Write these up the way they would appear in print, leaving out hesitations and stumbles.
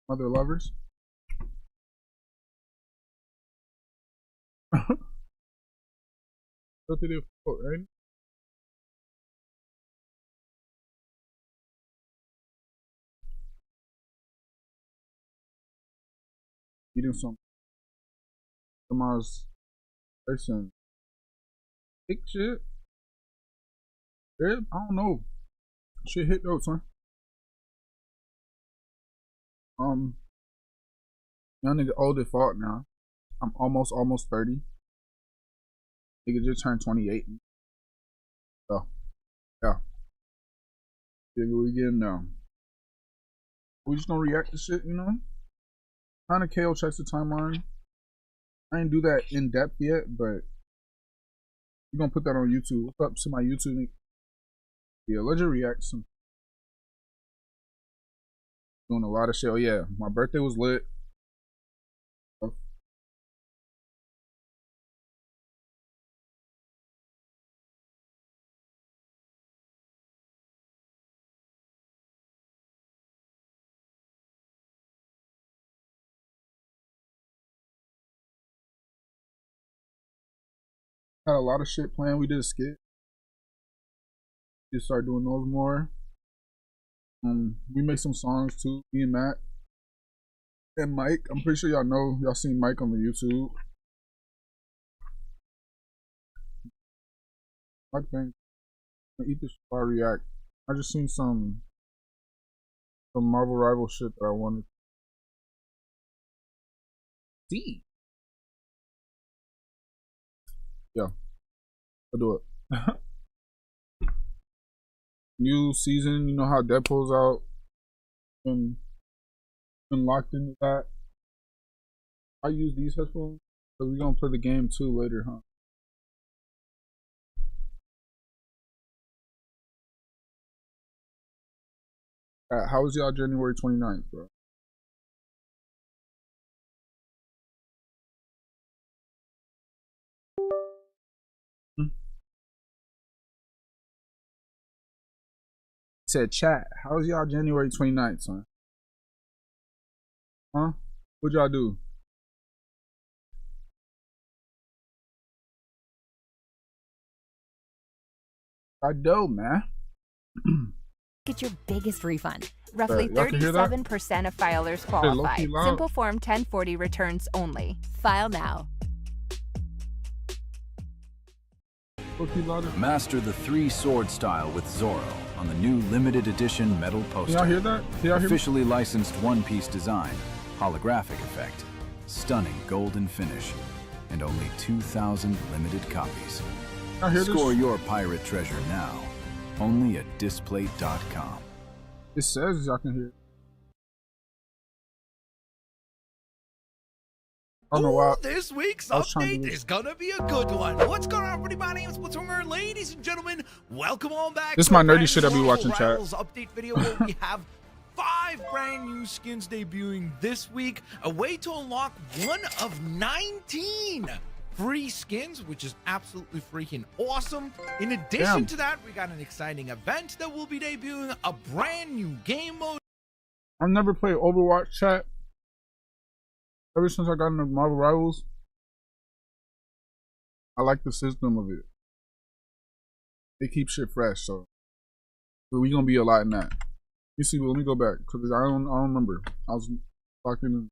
Mother lovers. What did it for, right? Eating some tomorrow's person. Big shit. Rib? I don't know. Shit hit though, son. Young nigga old at fault now. I'm almost 30. Nigga just turned 28. So, yeah. Figure we getting now. We just gonna react to shit, you know? Kinda KO checks the timeline. I didn't do that in depth yet, but we're gonna put that on YouTube. What's up to my YouTube? Yeah, let's just react to some. Doing a lot of shit. Oh yeah, my birthday was lit. Had a lot of shit planned. We did a skit. Just start doing those more. We make some songs too. Me and Matt and Mike. I'm pretty sure y'all seen Mike on the YouTube. Mike Bang. I eat this before I react. I just seen some Marvel Rival shit that I wanted. See. Yeah. I'll do it. New season, you know how Deadpool's out and been locked into that. I use these headphones, so we're gonna play the game too later, huh? How was y'all January 29th, bro? Said chat, how was y'all January 29th, son? Huh? What'd y'all do? I do, man. Get your biggest refund. Roughly 37% of filers qualify. Simple Form 1040 returns only. File now. Master the three-sword style with Zoro on the new limited edition metal poster. Y'all hear that? Y'all hear officially licensed one-piece design, holographic effect, stunning golden finish, and only 2,000 limited copies. Score your pirate treasure now, only at displate.com. It says y'all can hear it. Ooh, this week's update is gonna be a good one. What's going on, everybody? My name is Splitzwinger. Ladies and gentlemen, welcome on back. This is my nerdy shit I be watching, chat. Update video where we have 5 brand new skins debuting this week. A way to unlock one of 19 free skins, which is absolutely freaking awesome. In addition to that, we got an exciting event that will be debuting, a brand new game mode. I've never played Overwatch, chat. Ever since I got into Marvel Rivals, I like the system of it. They keep shit fresh, so we gonna be a lot in that. You see, let me go back because I don't remember. I was talking.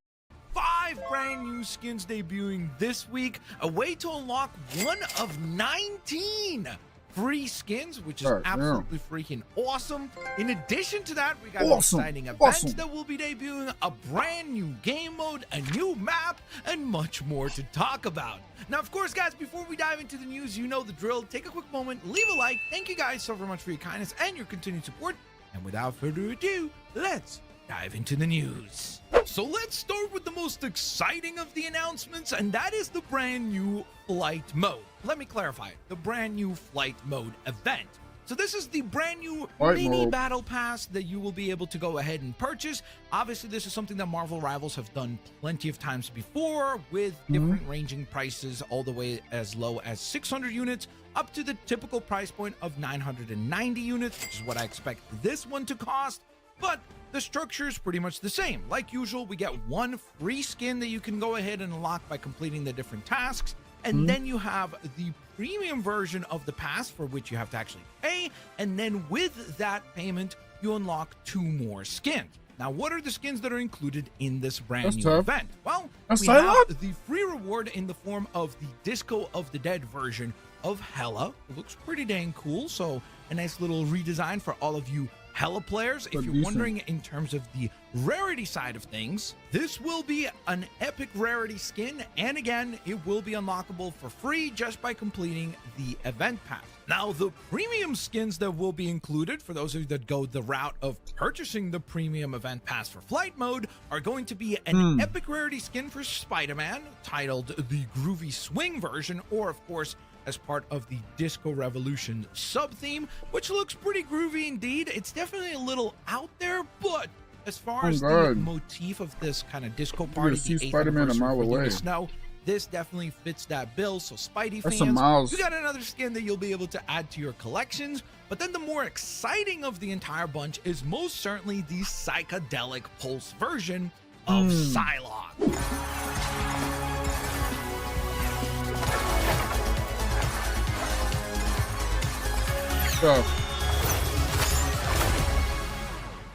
5 brand new skins debuting this week. A way to unlock one of 19 free skins, which is absolutely freaking awesome. In addition to that, we got an exciting event that will be debuting, a brand new game mode, a new map, and much more to talk about. Now, of course, guys, before we dive into the news, you know the drill. Take a quick moment, leave a like. Thank you guys so very much for your kindness and your continued support. And without further ado, let's dive into the news. So let's start with the most exciting of the announcements, and that is the brand new flight mode. Let me clarify, the brand new flight mode event. So this is the brand new mini battle pass that you will be able to go ahead and purchase. Obviously, this is something that Marvel Rivals have done plenty of times before, with different ranging prices all the way as low as 600 units up to the typical price point of 990 units, which is what I expect this one to cost. but the structure is pretty much the same. Like usual, we get one free skin that you can go ahead and unlock by completing the different tasks. And then you have the premium version of the pass, for which you have to actually pay. And then with that payment, you unlock 2 more skins. Now, what are the skins that are included in this brand new event? Well, we have the free reward in the form of the Disco of the Dead version of Hela. It looks pretty dang cool. So a nice little redesign for all of you Hela players. If you're wondering in terms of the rarity side of things, this will be an epic rarity skin, and again, it will be unlockable for free just by completing the event pass. Now, the premium skins that will be included, for those of you that go the route of purchasing the premium event pass for flight mode, are going to be an epic rarity skin for Spider-Man, titled the Groovy Swing version, or of course, as part of the Disco Revolution sub-theme, which looks pretty groovy indeed. It's definitely a little out there, but as far as the motif of this kind of disco party, see Spider-Man a mile away. Snow, this definitely fits that bill. So Spidey fans, you got another skin that you'll be able to add to your collections. But then the more exciting of the entire bunch is most certainly the psychedelic pulse version of Psylocke.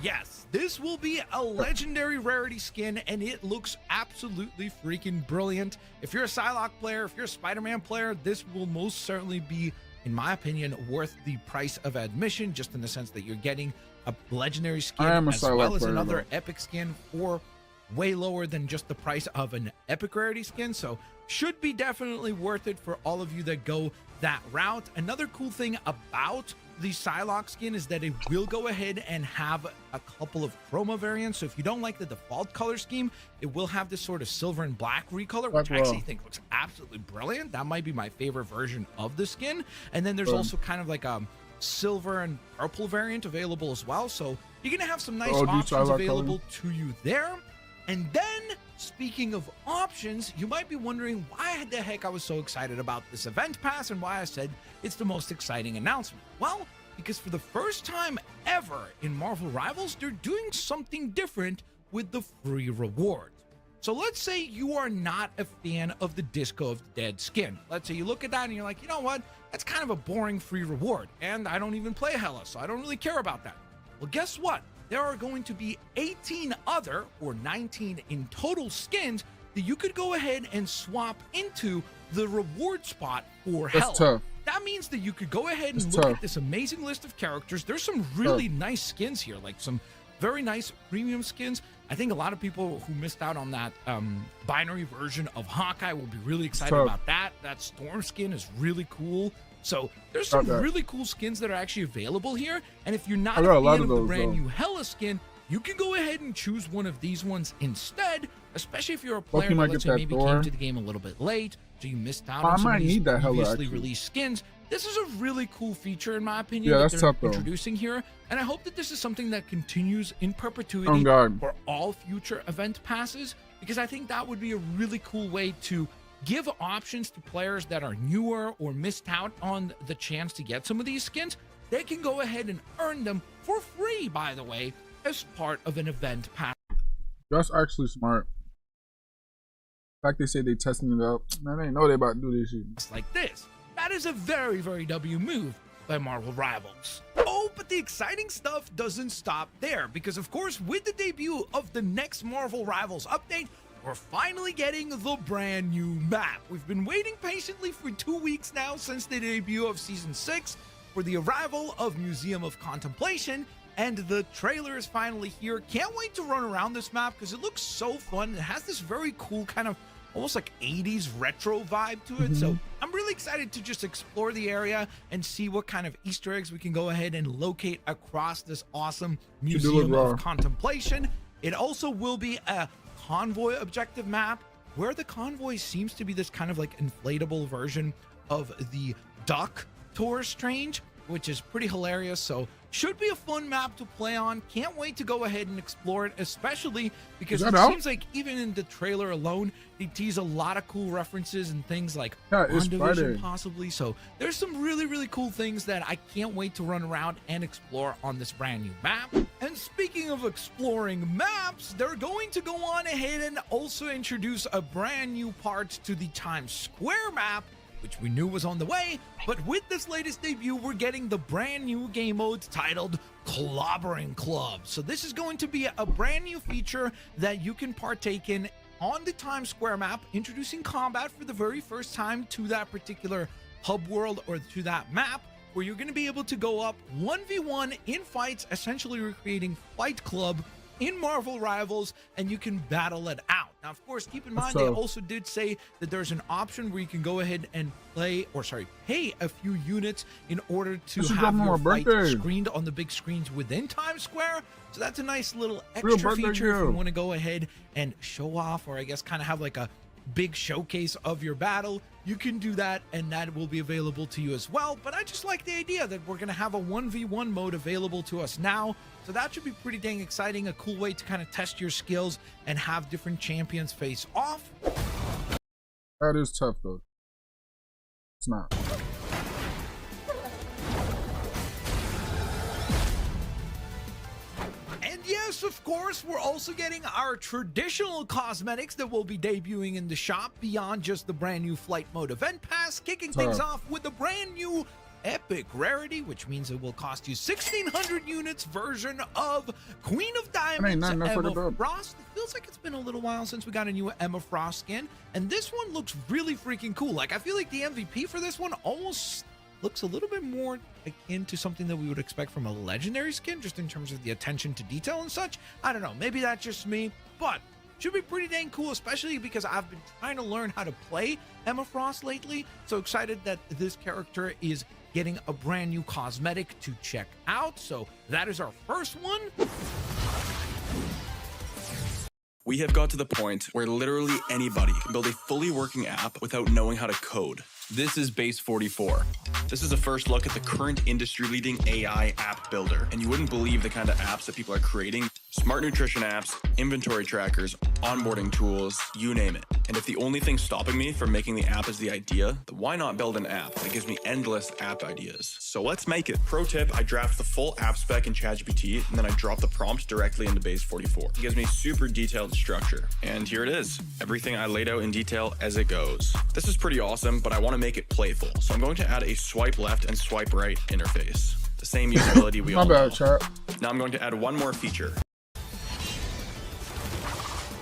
Yes, this will be a legendary rarity skin, and it looks absolutely freaking brilliant. If you're a Psylocke player, if you're a Spider-Man player, this will most certainly be, in my opinion, worth the price of admission, just in the sense that you're getting a legendary skin as well as another epic skin for way lower than just the price of an epic rarity skin. So should be definitely worth it for all of you that go that route. Another cool thing about the Psylocke skin is that it will go ahead and have a couple of chroma variants. So if you don't like the default color scheme, it will have this sort of silver and black recolor, which I actually think looks absolutely brilliant. That might be my favorite version of the skin. And then there's also kind of like a silver and purple variant available as well. So you're gonna have some nice options available to you there. And then, speaking of options, you might be wondering why the heck I was so excited about this event pass and why I said it's the most exciting announcement. Well, because for the first time ever in Marvel Rivals, they're doing something different with the free rewards. So let's say you are not a fan of the Disco of the Dead skin. Let's say you look at that and you're like, you know what? That's kind of a boring free reward, and I don't even play Hela, so I don't really care about that. Well, guess what? There are going to be 18 other, or 19 in total, skins that you could go ahead and swap into the reward spot for Hela. That means that you could go ahead and look at this amazing list of characters. There's some really nice skins here, like some very nice premium skins. I think a lot of people who missed out on that binary version of Hawkeye will be really excited about that. That Storm skin is really cool. So there's some really cool skins that are actually available here. And if you're not a fan of the brand new Hela skin, you can go ahead and choose one of these ones instead, especially if you're a player that, let's say, maybe came to the game a little bit late, so you missed out on some of these previously released skins. This is a really cool feature, in my opinion, that they're introducing here. And I hope that this is something that continues in perpetuity for all future event passes, because I think that would be a really cool way to give options to players that are newer or missed out on the chance to get some of these skins. They can go ahead and earn them for free, by the way, as part of an event pass. That's actually smart. Like they say, they testing it out. Man, they know they about to do this shit. Like this. That is a very, very W move by Marvel Rivals. Oh, but the exciting stuff doesn't stop there, because of course, with the debut of the next Marvel Rivals update, we're finally getting the brand new map. We've been waiting patiently for 2 weeks now since the debut of Season 6 for the arrival of Museum of Contemplation, and the trailer is finally here. Can't wait to run around this map because it looks so fun. It has this very cool kind of almost like 80s retro vibe to it. So I'm really excited to just explore the area and see what kind of Easter eggs we can go ahead and locate across this awesome Museum of Contemplation. It also will be a convoy objective map, where the convoy seems to be this kind of like inflatable version of the Doctor Strange, which is pretty hilarious. So should be a fun map to play on. Can't wait to go ahead and explore it, especially because it seems like even in the trailer alone, they tease a lot of cool references and things like WandaVision possibly. So there's some really, really cool things that I can't wait to run around and explore on this brand new map. And And speaking of exploring maps, they're going to go on ahead and also introduce a brand new part to the Times Square map, which we knew was on the way. But with this latest debut, we're getting the brand new game mode titled Clobbering Club. So this is going to be a brand new feature that you can partake in on the Times Square map, introducing combat for the very first time to that particular hub world or to that map, where you're going to be able to go up 1v1 in fights, essentially recreating Fight Club in Marvel Rivals, and you can battle it out. Now, of course, keep in mind, they also did say that there's an option where you can go ahead and pay a few units in order to have your fight screened on the big screens within Times Square. So that's a nice little extra feature if you want to go ahead and show off, or I guess kind of have like a big showcase of your battle. You can do that, and that will be available to you as well. But I just like the idea that we're going to have a 1v1 mode available to us now. So that should be pretty dang exciting, a cool way to kind of test your skills and have different champions face off. That is tough, though. It's not. Yes, of course, we're also getting our traditional cosmetics that will be debuting in the shop beyond just the brand new Flight Mode event pass, kicking things off with the brand new epic rarity, which means it will cost you 1,600 units version of Queen of Diamonds, Emma Frost. It feels like it's been a little while since we got a new Emma Frost skin, and this one looks really freaking cool. Like, I feel like the MVP for this one almost looks a little bit more akin to something that we would expect from a legendary skin, just in terms of the attention to detail and such. I don't know, maybe that's just me, but should be pretty dang cool, especially because I've been trying to learn how to play Emma Frost lately. So excited that this character is getting a brand new cosmetic to check out. So that is our first one. We have got to the point where literally anybody can build a fully working app without knowing how to code. This is Base 44. This is a first look at the current industry-leading AI app builder, and you wouldn't believe the kind of apps that people are creating. Smart nutrition apps, inventory trackers, onboarding tools, you name it. And if the only thing stopping me from making the app is the idea, then why not build an app that gives me endless app ideas? So let's make it. Pro tip, I draft the full app spec in ChatGPT, and then I drop the prompt directly into Base 44. It gives me super detailed structure. And here it is. Everything I laid out in detail as it goes. This is pretty awesome, but I want to make it playful. So I'm going to add a swipe left and swipe right interface. The same usability we all know. Now I'm going to add one more feature.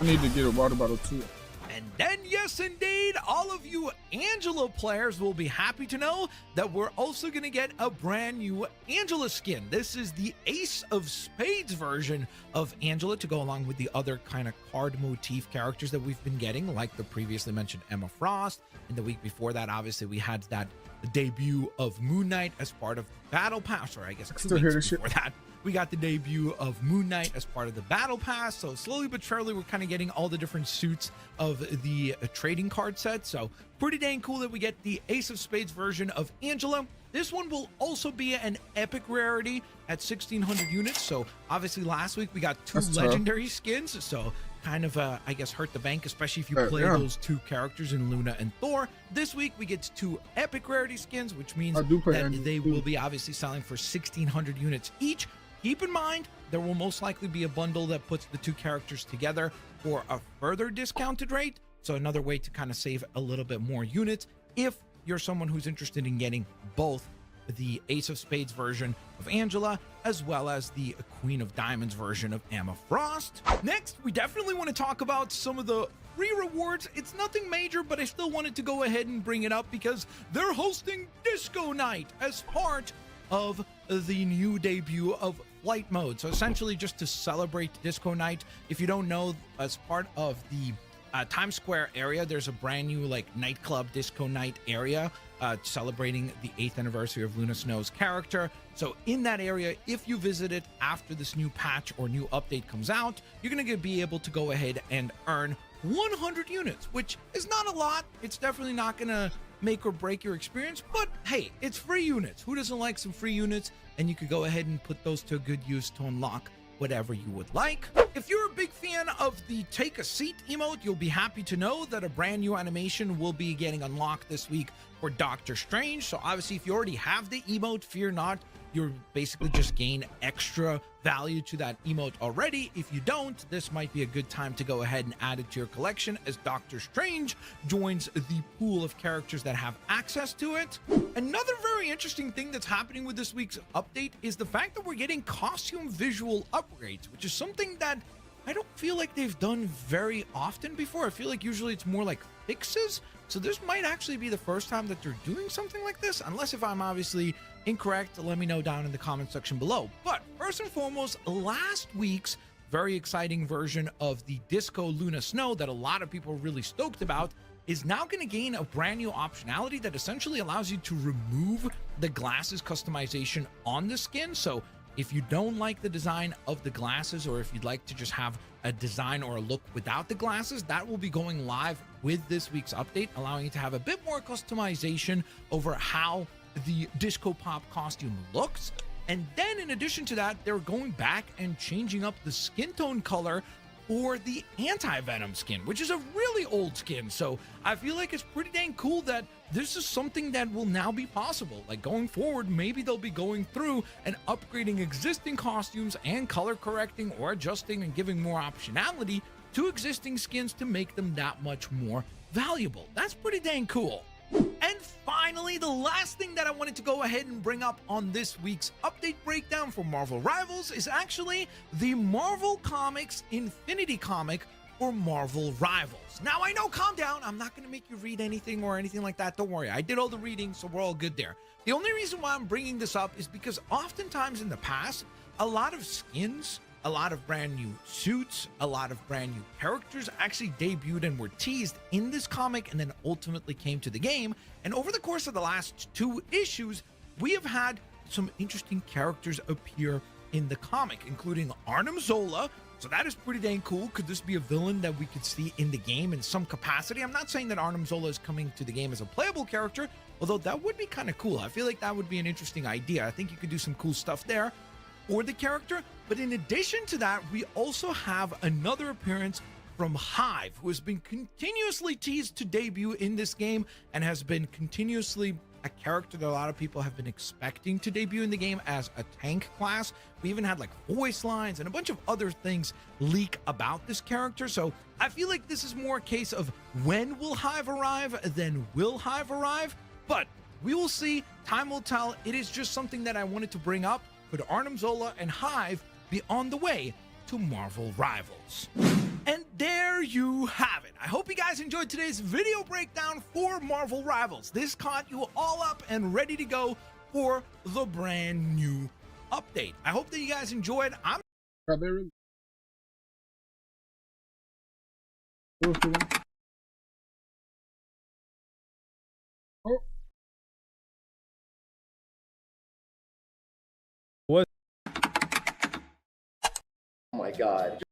I need to get a water bottle too. And then, yes indeed, all of you Angela players will be happy to know that we're also going to get a brand new Angela skin. This is the Ace of Spades version of Angela to go along with the other kind of card motif characters that we've been getting, like the previously mentioned Emma Frost. And the week before that, obviously, we had that debut of Moon Knight as part of Battle Pass, or I guess 2 weeks before that. We got the debut of Moon Knight as part of the Battle Pass. So slowly but surely, we're kind of getting all the different suits of the trading card set. So pretty dang cool that we get the Ace of Spades version of Angela. This one will also be an epic rarity at 1,600 units. So obviously last week we got two legendary skins. So kind of, I guess, hurt the bank, especially if you play those two characters in Luna and Thor. This week we get two epic rarity skins, which means that they will be obviously selling for 1,600 units each. Keep in mind, there will most likely be a bundle that puts the two characters together for a further discounted rate. So another way to kind of save a little bit more units if you're someone who's interested in getting both the Ace of Spades version of Angela as well as the Queen of Diamonds version of Emma Frost. Next, we definitely want to talk about some of the free rewards. It's nothing major, but I still wanted to go ahead and bring it up because they're hosting Disco Night as part of the new debut of Flight Mode. So essentially just to celebrate Disco Night. If you don't know, as part of the Times Square area, there's a brand new like nightclub Disco Night area celebrating the 8th anniversary of Luna Snow's character. So in that area, if you visit it after this new patch or new update comes out, you're going to be able to go ahead and earn 100 units, which is not a lot. It's definitely not going to make or break your experience, but hey, it's free units. Who doesn't like some free units? And you could go ahead and put those to good use to unlock whatever you would like. If you're a big fan of the Take a Seat emote, you'll be happy to know that a brand new animation will be getting unlocked this week for Doctor Strange. So obviously, if you already have the emote, fear not. you're basically just gain extra value to that emote already. If you don't, this might be a good time to go ahead and add it to your collection, as Doctor Strange joins the pool of characters that have access to it. Another very interesting thing that's happening with this week's update is the fact that we're getting costume visual upgrades, which is something that I don't feel like they've done very often before. I feel like usually it's more like fixes. So this might actually be the first time that they're doing something like this, unless if I'm obviously incorrect, let me know down in the comment section below. But first and foremost, last week's very exciting version of the Disco Luna Snow that a lot of people are really stoked about is now going to gain a brand new optionality that essentially allows you to remove the glasses customization on the skin. So if you don't like the design of the glasses, or if you'd like to just have a design or a look without the glasses, that will be going live with this week's update, allowing you to have a bit more customization over how the Disco Pop costume looks. And then in addition to that, they're going back and changing up the skin tone color for the anti-venom skin, which is a really old skin. So I feel like it's pretty dang cool that this is something that will now be possible. Like going forward, maybe they'll be going through and upgrading existing costumes and color correcting or adjusting and giving more optionality to existing skins to make them that much more valuable. That's pretty dang cool. And finally, the last thing that I wanted to go ahead and bring up on this week's update breakdown for Marvel Rivals is actually the Marvel Comics Infinity comic for Marvel Rivals. Now, I know, calm down. I'm not going to make you read anything or anything like that. Don't worry. I did all the reading, so we're all good there. The only reason why I'm bringing this up is because oftentimes in the past, a lot of skins, a lot of brand new suits, a lot of brand new characters actually debuted and were teased in this comic and then ultimately came to the game. And over the course of the last 2 issues, we have had some interesting characters appear in the comic, including Arnim Zola. So that is pretty dang cool. Could this be a villain that we could see in the game in some capacity? I'm not saying that Arnim Zola is coming to the game as a playable character, although that would be kind of cool. I feel like that would be an interesting idea. I think you could do some cool stuff there for the character. But in addition to that, we also have another appearance from Hive, who has been continuously teased to debut in this game and has been continuously a character that a lot of people have been expecting to debut in the game as a tank class. We even had like voice lines and a bunch of other things leak about this character. So I feel like this is more a case of when will Hive arrive than will Hive arrive. But we will see. Time will tell. It is just something that I wanted to bring up. Could Arnim Zola and Hive be on the way to Marvel Rivals? And there you have it. I hope you guys enjoyed today's video breakdown for Marvel Rivals. This caught you all up and ready to go for the brand new update. I hope that you guys enjoyed. What? Oh my god.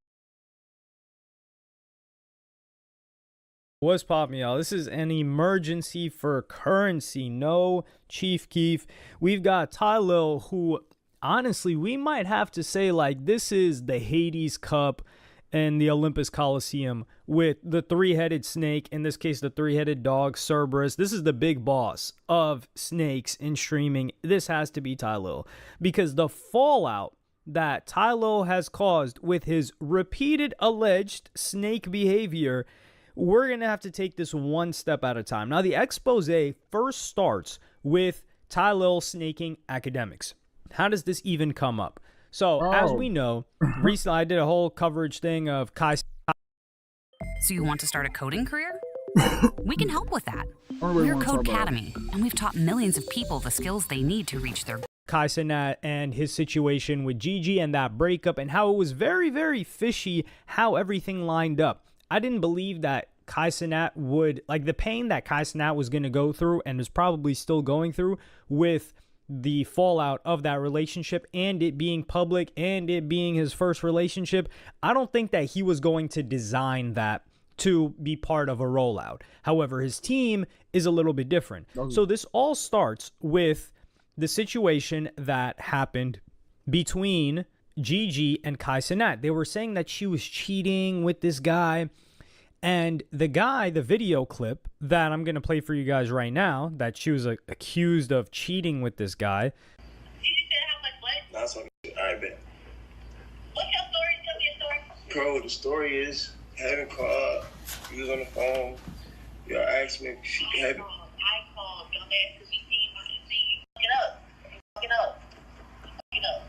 What's poppin', y'all? This is an emergency for currency. No, Chief Keef. We've got Tylil, who honestly we might have to say like this is the Hades Cup and the Olympus Coliseum with the 3-headed snake, in this case the 3-headed dog Cerberus. This is the big boss of snakes in streaming. This has to be Tylil, because the fallout that Tylil has caused with his repeated alleged snake behavior, we're going to have to take this one step at a time. Now, the expose first starts with Tylil snaking academics. How does this even come up? So, as we know, recently I did a whole coverage thing of Kai. So you want to start a coding career? We can help with that. We're Code Academy, and we've taught millions of people the skills they need to reach their Kai Cenat and his situation with Gigi and that breakup, and how it was very, very fishy how everything lined up. I didn't believe that Kai Cenat would, like the pain that Kai Cenat was going to go through and is probably still going through with the fallout of that relationship and it being public and it being his first relationship. I don't think that he was going to design that to be part of a rollout. However, his team is a little bit different. So this all starts with the situation that happened between Gigi and Kai Cenat. They were saying that she was cheating with this guy. And the guy, the video clip that I'm going to play for you guys right now, that she was accused of cheating with this guy. Gigi said how Nah, it's okay. All right, bet. What's your story? Tell me your story. Bro, the story is, having called, you was on the phone, y'all asked me if she had. I called, dumbass, because you see you fucking up. You fucking up. Fucking up.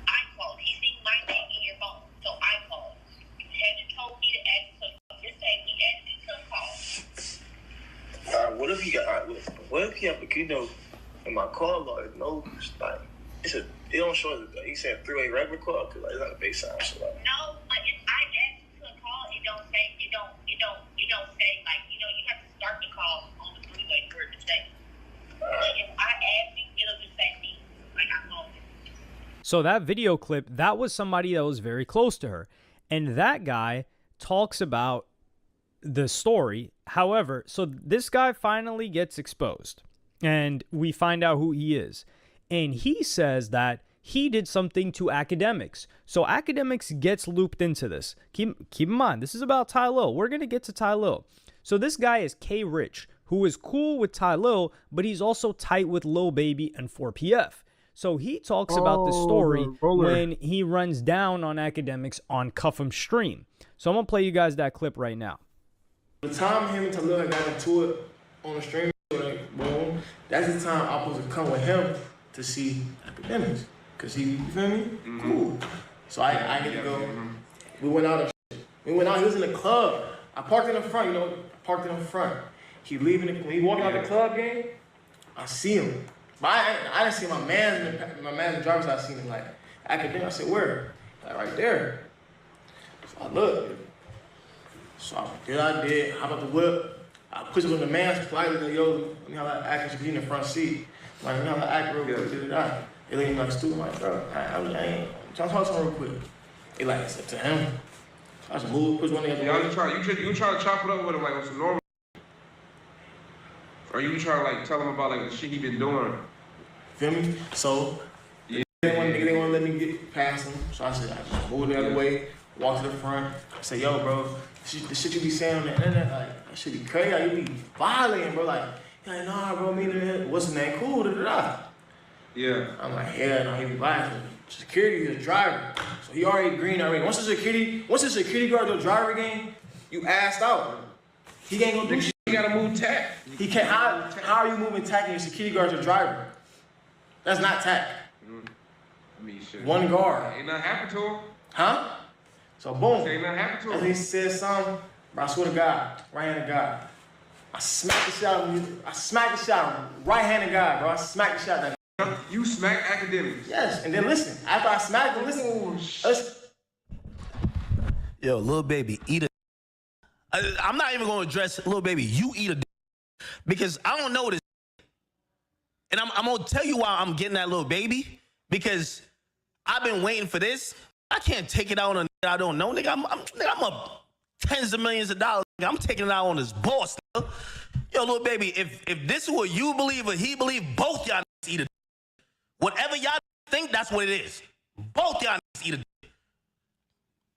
I called. He seen my name in your phone, so I called. You hadn't told me to ask, so you're saying he asked you to call. Alright, what if he got, what if he have, you know, in my call log, no, like, it don't show it. He said 3-way regular call, because like, it's not a base sound. So like. No, but if I ask you to call, it don't say, it don't say, like, you know, you have to start the call on the 3-way for it to say. But if I ask you, it'll just say me, like I called it. So that video clip, that was somebody that was very close to her. And that guy talks about the story. However, so this guy finally gets exposed and we find out who he is. And he says that he did something to Academics. So Academics gets looped into this. Keep in mind, this is about Ty Lil. We're going to get to Ty Lil. So this guy is K Rich, who is cool with Ty Lil, but he's also tight with Lil Baby and 4PF. So he talks about the story when he runs down on Academics on Cuff'em stream. So I'm going to play you guys that clip right now. The time him and Talil got into it on the stream, like, boom, that's the time I'm supposed to come with him to see Academics. Cause he, you feel me? Mm-hmm. Cool. So I get to go. Mm-hmm. We went out and shit. We went out, he was in the club. I parked in the front, you know, parked in the front. He leaving, when he walking out the club game, I see him. But I didn't see my man in the driver's side. I seen him like Academic. I said, where? Like right there. So I looked. So I did. Hop out the whip. I pushed up on the man's politely. Like, yo, let me have that Academic. He in the front seat. Like, let me have that Academic real quick. They let me like stupid. I'm like, bro, I ain't trying to talk to him real quick. They like, it's up to him. So I just moved, push one of the other. You try to chop it up with him like on some normal? Or you try to like tell him about like the shit he been doing? Feel me? So they didn't want to let me get past him. So I said, I just moved the other way, walked to the front. I said, yo, bro, the shit you be saying on the internet, like, that shit be crazy. Like, you be violating, bro. Like, nah, bro, me and him, what's his name? Cool, da-da-da. Yeah. I'm like, yeah, no, he be violating. Security is a driver. So he already green already. Once the security guard do a driver game, you assed out. He ain't gonna do shit. You gotta move tack. He can't. How are you moving tack and your security guard's a driver? That's not tack. I mean, shit. One guard. Ain't nothing happened to him. Huh? So boom. Ain't nothing happened to him. And he said something, bro, I swear to God, right-handed God. I smacked the shot on you. I smacked the shot on right-handed God, bro. I smacked the shot that. You smacked Academics. Yes, and then listen. After I smacked him, listen. Yo, Lil Baby, eat a. I'm not even gonna address Lil Baby. You eat a. Because I don't know this. And I'm gonna tell you why I'm getting that Lil Baby. Because I've been waiting for this. I can't take it out on a nigga I don't know. Nigga, I'm up tens of millions of dollars. Nigga. I'm taking it out on this boss. Nigga. Yo, Lil Baby, if this is what you believe or he believe, both y'all eat a. Whatever y'all think, that's what it is. Both y'all eat a dick.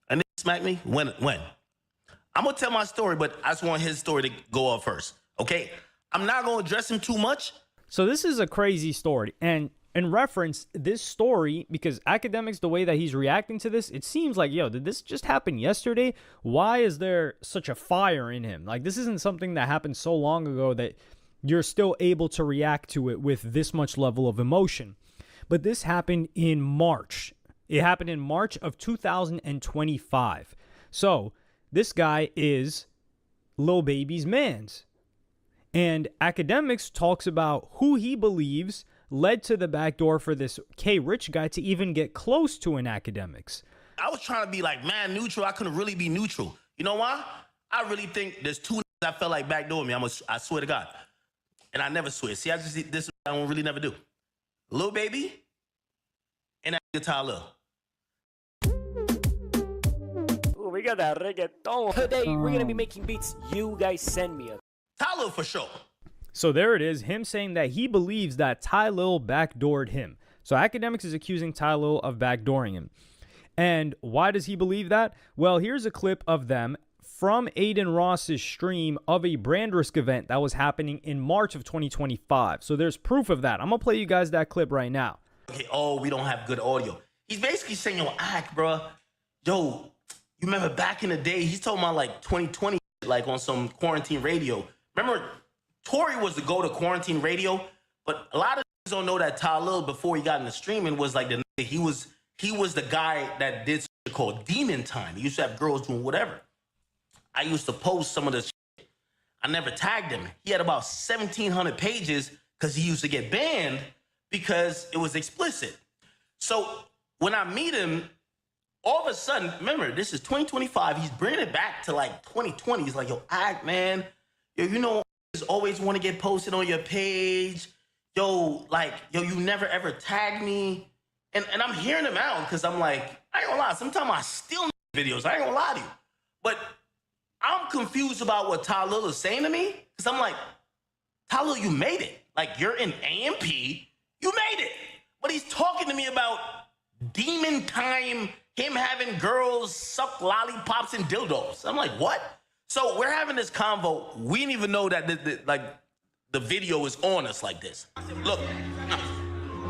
And they smack me? When? I'm going to tell my story, but I just want his story to go up first. Okay? I'm not going to address him too much. So this is a crazy story. And in reference, this story, because Academics, the way that he's reacting to this, it seems like, yo, did this just happen yesterday? Why is there such a fire in him? Like, this isn't something that happened so long ago that you're still able to react to it with this much level of emotion. But this happened in March. It happened in March of 2025. So this guy is Lil Baby's mans. And Academics talks about who he believes led to the backdoor for this K Rich guy to even get close to an Academics. I was trying to be like man neutral. I couldn't really be neutral. You know why? I really think there's two I felt like backdooring me. I swear to God. And I never swear. See, this I don't really never do. Lil Baby and that Ty Lil. Ooh, we got that reggaeton. Today, we're going to be making beats you guys send me. Ty Lil for sure. So there it is, him saying that he believes that Ty Lil backdoored him. So Academics is accusing Ty Lil of backdooring him. And why does he believe that? Well, here's a clip of them from Aiden Ross's stream of a brand risk event that was happening in March of 2025. So there's proof of that. I'm going to play you guys that clip right now. okay, oh, we don't have good audio. He's basically saying, yo, act, bro. Yo, you remember back in the day, he's talking about like 2020, like on some quarantine radio. Remember, Tory was the go-to quarantine radio, but a lot of people don't know that Talil, before he got into streaming, was like he was the guy that did something called Demon Time. He used to have girls doing whatever. I used to post some of this shit. I never tagged him. He had about 1,700 pages because he used to get banned because it was explicit. So when I meet him, all of a sudden, remember, this is 2025. He's bringing it back to like 2020. He's like, yo, act, man. Yo, you know, always want to get posted on your page. Yo, like, yo, you never ever tag me. And I'm hearing him out because I'm like, I ain't gonna lie. Sometimes I steal videos. I ain't gonna lie to you. But I'm confused about what Talil is saying to me because I'm like, Talil, you made it. Like, you're in AMP. You made it. But he's talking to me about demon time, him having girls suck lollipops and dildos. I'm like, what? So we're having this convo. We didn't even know that the video is on us like this. Look.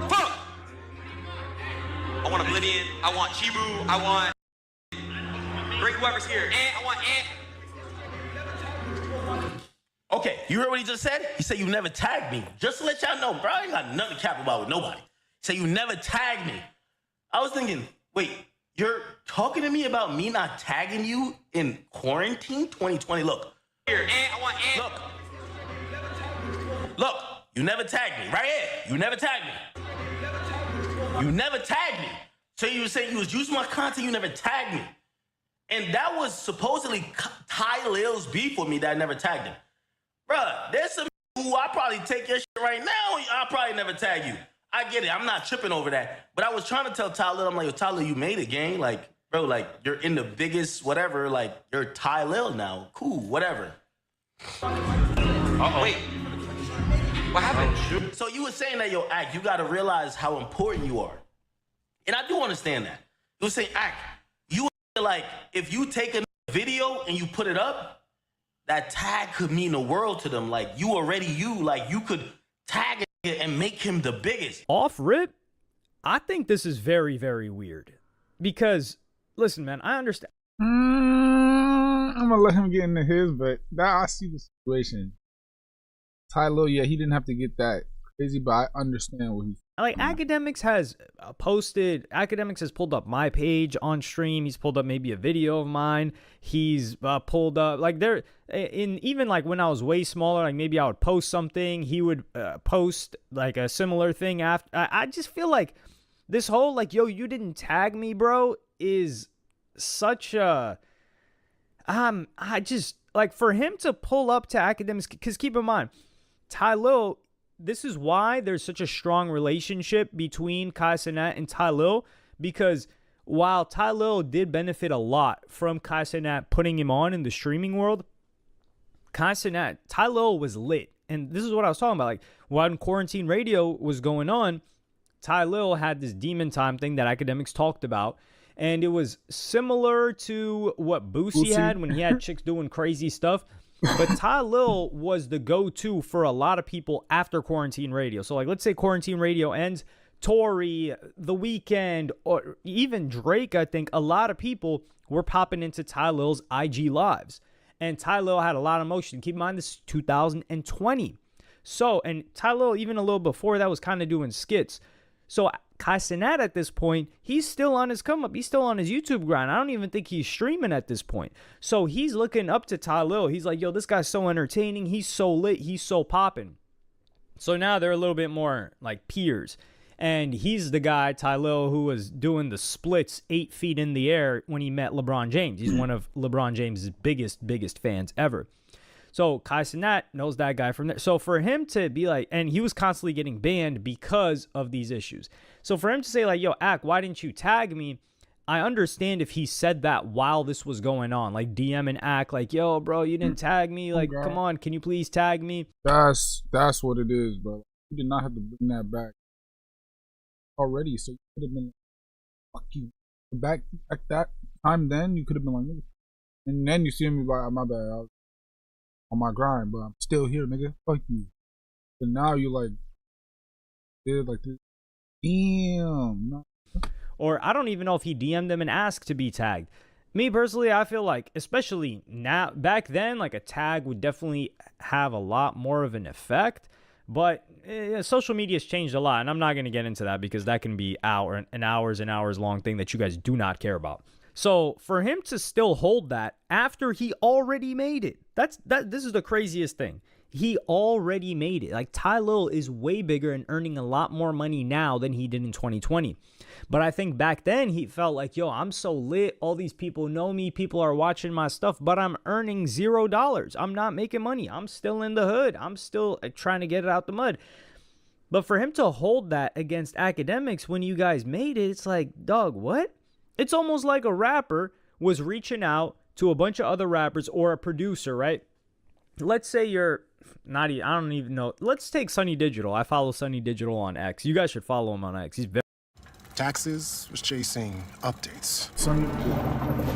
Fuck! I want Oblivion. I want Chibu. I want... Bring whoever's here. I want Ant. Okay, you heard what he just said? He said, you never tagged me. Just to let y'all know, bro, I ain't got nothing to cap about with nobody. He said, you never tagged me. I was thinking, wait, you're talking to me about me not tagging you in quarantine 2020? Look. Here, Ant. I want Ant. Look, you never tagged me. Right here. You never tagged me. You never tagged me. So you were saying you was using my content, you never tagged me. And that was supposedly Ty Lil's beef with me that I never tagged him. Bruh, there's some who I probably take your shit right now, I'll probably never tag you. I get it, I'm not tripping over that. But I was trying to tell Tyler, I'm like, yo, Tyler, you made it, gang. Like, bro, like, you're in the biggest whatever, like, you're Ty Lil now. Cool, whatever. Uh-oh. Wait. What happened? So you were saying that, yo, Act, you got to realize how important you are. And I do understand that. You were saying, Act, you like, if you take a video and you put it up, that tag could mean the world to them. Like, you already like, you could tag it and make him the biggest. Off rip, I think this is very, very weird. Because, listen, man, I understand. I'm going to let him get into his, but now I see the situation. Tyler, yeah, he didn't have to get that crazy, but I understand what he's like. Academics has Academics has pulled up my page on stream. He's pulled up maybe a video of mine. He's pulled up like there in even like when I was way smaller, like maybe I would post something, he would post like a similar thing after. I just feel like this whole like, yo, you didn't tag me, bro, is such a I just like for him to pull up to Academics, because keep in mind, Ty Lil, this is why there's such a strong relationship between Kai Cenat and Ty Lil, because while Ty Lil did benefit a lot from Kai Cenat putting him on in the streaming world, Ty Lil was lit. And this is what I was talking about. Like, when quarantine radio was going on, Ty Lil had this demon time thing that Academics talked about. And it was similar to what Boosie had when he had chicks doing crazy stuff. But Ty Lil was the go-to for a lot of people after quarantine radio. So, like, let's say quarantine radio ends, Tory, The Weeknd, or even Drake, I think a lot of people were popping into Ty Lil's IG lives. And Ty Lil had a lot of motion. Keep in mind, this is 2020. So, and Ty Lil, even a little before that, was kind of doing skits. So, Kai Cenat at this point, he's still on his come up. He's still on his YouTube grind. I don't even think he's streaming at this point. So he's looking up to Ty Lil. He's like, yo, this guy's so entertaining. He's so lit. He's so popping. So now they're a little bit more like peers. And he's the guy, Ty Lil, who was doing the splits 8 feet in the air when he met LeBron James. He's one of LeBron James' biggest fans ever. So Kai Cenat knows that guy from there. So for him to be like, and he was constantly getting banned because of these issues. So for him to say like, yo, Ak, why didn't you tag me? I understand if he said that while this was going on, like DM and Ak, like, yo, bro, you didn't tag me. Like, come on, can you please tag me? That's what it is, bro. You did not have to bring that back already. So you could have been like, fuck you. Back at that time then, you could have been like, nigga. And then you see me like, oh, my bad, I was on my grind, but I'm still here, nigga. Fuck you. But now you're like, dude, like this Damn. Or I don't even know if he DM'd them and asked to be tagged. Me personally, I feel like, especially now, back then, like a tag would definitely have a lot more of an effect. But social media has changed a lot, and I'm not going to get into that because that can be an hours and hours long thing that you guys do not care about. So for him to still hold that after he already made it, this is the craziest thing. He already made it. Like, Ty Lil is way bigger and earning a lot more money now than he did in 2020. But I think back then he felt like, yo, I'm so lit. All these people know me. People are watching my stuff, but I'm earning $0. I'm not making money. I'm still in the hood. I'm still trying to get it out the mud. But for him to hold that against Academics when you guys made it, it's like, dog, what? It's almost like a rapper was reaching out to a bunch of other rappers or a producer, right? Let's say you're not, I don't even know. Let's take Sunny Digital. I follow Sunny Digital on X. You guys should follow him on X. He's very Taxes was chasing updates. Sunny.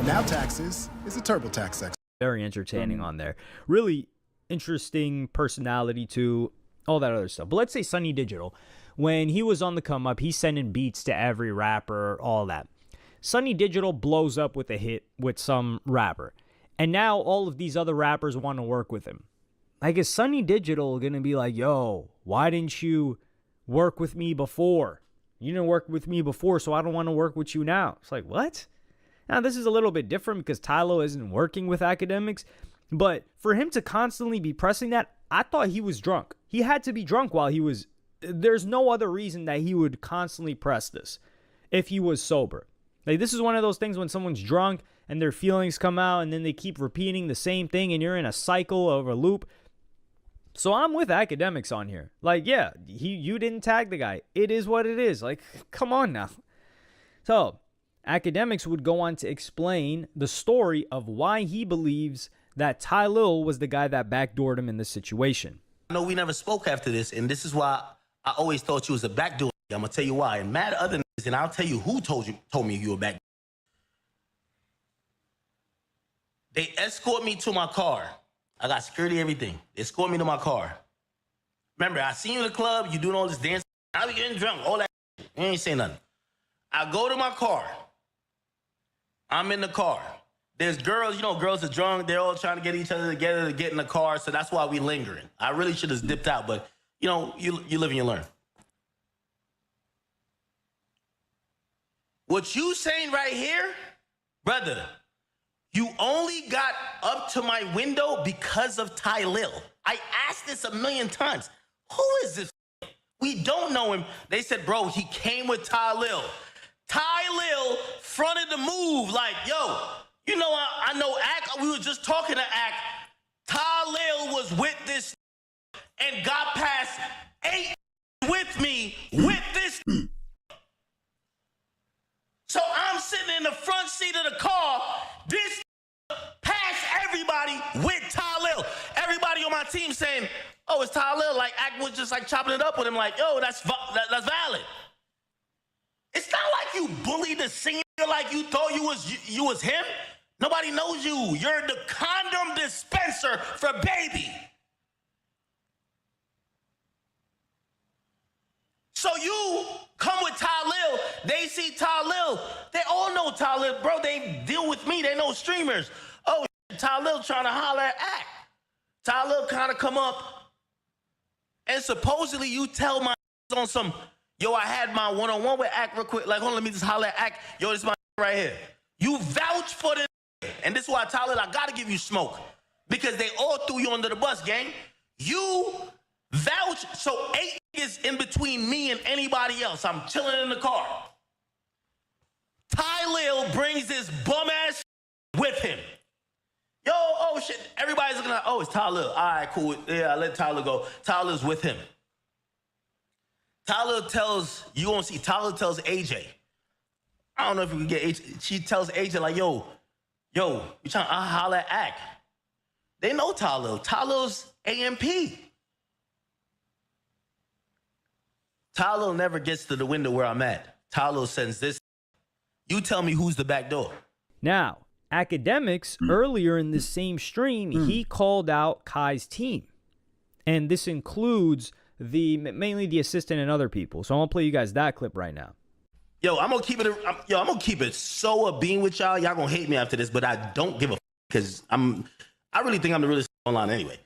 Now Taxes is a TurboTax expert. Very entertaining on there. Really interesting personality too. All that other stuff. But let's say Sunny Digital. When he was on the come up, he's sending beats to every rapper, all that. Sunny Digital blows up with a hit with some rapper. And now all of these other rappers want to work with him. Like, is Sunny Digital going to be like, yo, why didn't you work with me before? You didn't work with me before, so I don't want to work with you now. It's like, what? Now, this is a little bit different because Tylo isn't working with Academics. But for him to constantly be pressing that, I thought he was drunk. He had to be drunk while he was... There's no other reason that he would constantly press this if he was sober. Like, this is one of those things when someone's drunk and their feelings come out and then they keep repeating the same thing and you're in a cycle of a loop. So I'm with Academics on here. Like, yeah, you didn't tag the guy. It is what it is. Like, come on now. So Academics would go on to explain the story of why he believes that Ty Lil was the guy that backdoored him in this situation. I know we never spoke after this, and this is why I always thought you was a backdoor. I'm gonna tell you why. And mad other niggas, and I'll tell you who told me you were back. They escort me to my car. I got security, everything. They escort me to my car. Remember, I seen you in the club, you doing all this dancing. I be getting drunk, all that. You ain't saying nothing. I go to my car. I'm in the car. There's girls, you know, girls are drunk. They're all trying to get each other together to get in the car. So that's why we lingering. I really should have dipped out, but you know, you live and you learn. What you saying right here, brother, you only got up to my window because of Ty Lil. I asked this a million times. Who is this? We don't know him. They said, bro, he came with Ty Lil. Ty Lil fronted the move like, yo, you know, I know Ack, we were just talking to Ack. Ty Lil was with this and got past 8 with me with this. So I'm sitting in the front seat of the car. This passed everybody with Ty Lil. Everybody on my team saying, oh, it's Ty Lil. Like, Ack was just like chopping it up with him like, yo, that's valid. It's not like you bullied the singer like you thought you was him. Nobody knows you. You're the condom dispenser for baby. So you come with Ty Lil, they see Ty Lil, they all know Ty Lil, bro, they deal with me, they know streamers. Oh, Ty Lil trying to holler at Ack. Ty Lil kind of come up, and supposedly you tell my on some, yo, I had my one-on-one with Ack real quick, like, hold on, let me just holler at Ack, yo, this is my right here. You vouch for this, and this is why Ty Lil, I gotta give you smoke, because they all threw you under the bus, gang. You vouch, so 8 niggas in between me and anybody else. I'm chilling in the car. Ty Lil brings this bum ass with him. Yo, oh shit. Everybody's looking like, oh, it's Ty Lil. All right, cool. Yeah, I let Ty Lil go. Ty Lil's with him. Ty Lil tells, you gonna see, Ty Lil tells AJ. I don't know if we can get AJ. She tells AJ like, yo, you trying to holler at Ack. They know Ty Lil. Ty Lil's AMP. Ty Lil never gets to the window where I'm at. Ty Lil sends this. You tell me who's the back door. Now, Academics, earlier in this same stream, he called out Kai's team. And this includes mainly the assistant and other people. So I'm gonna play you guys that clip right now. Yo, I'm gonna keep it so a bean with y'all. Y'all gonna hate me after this, but I don't give a because I really think I'm the realest online anyway.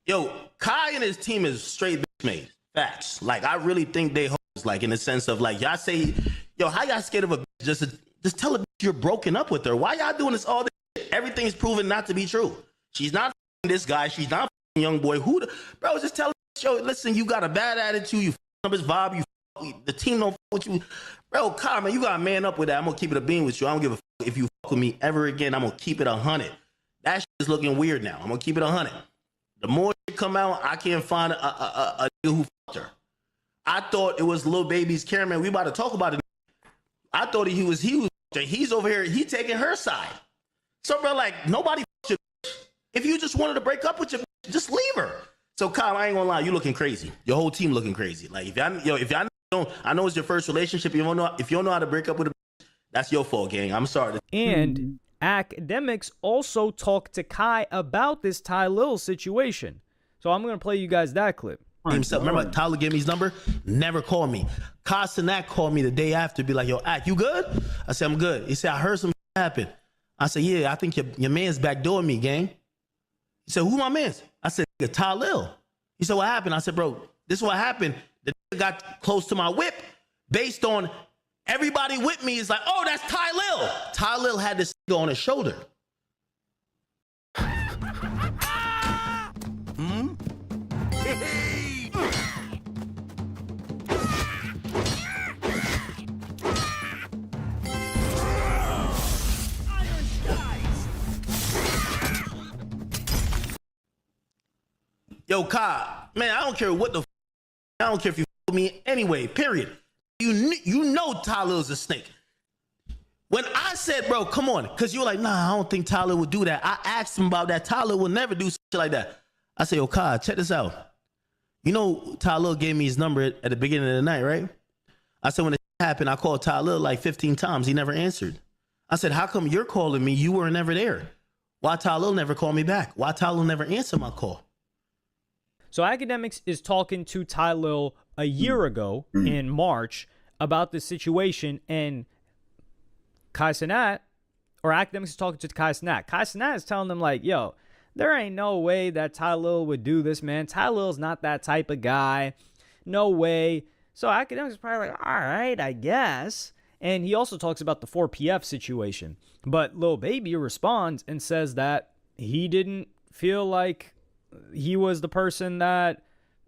Yo, Kai and his team is straight bitch made. Facts. Like, I really think they hoes, like, in the sense of, like, y'all say, yo, how y'all scared of a bitch? Just tell a bitch you're broken up with her. Why y'all doing this all day? Everything's proven not to be true. She's not this guy. She's not young boy. Bro, just tell her, yo, listen, you got a bad attitude. You up his vibe. The team don't fuck with you. Bro, Kai, man, you got to man up with that. I'm going to keep it a bean with you. I don't give a fuck if you fuck with me ever again. I'm going to keep it 100. That shit is looking weird now. I'm going to keep it 100. The more shit come out, I can't find a nigga who fucked her. I thought it was Lil Baby's cameraman. We about to talk about it. I thought he was he's over here, he taking her side. So, bro, like, nobody fucked your bitch. If you just wanted to break up with your bitch, just leave her. So, Kyle, I ain't gonna lie, you looking crazy. Your whole team looking crazy. Like, if y'all don't, I know it's your first relationship. If you don't know how to break up with a bitch, that's your fault, gang. I'm sorry. And Academics also talked to Kai about this Ty Lil situation. So I'm gonna play you guys that clip. Himself. Remember, Tyler gave me his number. Never called me. Kasanak called me the day after, be like, "Yo, Ack, you good?" I said, "I'm good." He said, "I heard some happen." I said, "Yeah, I think your man's backdooring me, gang." He said, "Who my man's?" I said, "Ty Lil." He said, "What happened?" I said, "Bro, this is what happened. The nigga got close to my whip based on everybody with me is like, oh, that's Ty Lil." Ty Lil had this nigga on his shoulder. Yo, Kai, man, I don't care what the I don't care if you me anyway, period. You know Tyler's a snake. When I said, bro, come on, because you were like, nah, I don't think Tyler would do that. I asked him about that. Tyler will never do shit like that. I said, yo, Kai, check this out. You know, Tyler gave me his number at the beginning of the night, right? I said, when it happened, I called Tyler like 15 times. He never answered. I said, how come you're calling me? You were never there. Why Tyler never called me back? Why Tyler never answered my call? So Academics is talking to Ty Lil a year ago in March about this situation, and Kai Cenat, or Academics is talking to Kai Cenat. Kai Cenat is telling them like, yo, there ain't no way that Ty Lil would do this, man. Ty Lil's not that type of guy. No way. So Academics is probably like, all right, I guess. And he also talks about the 4PF situation. But Lil Baby responds and says that he didn't feel like he was the person that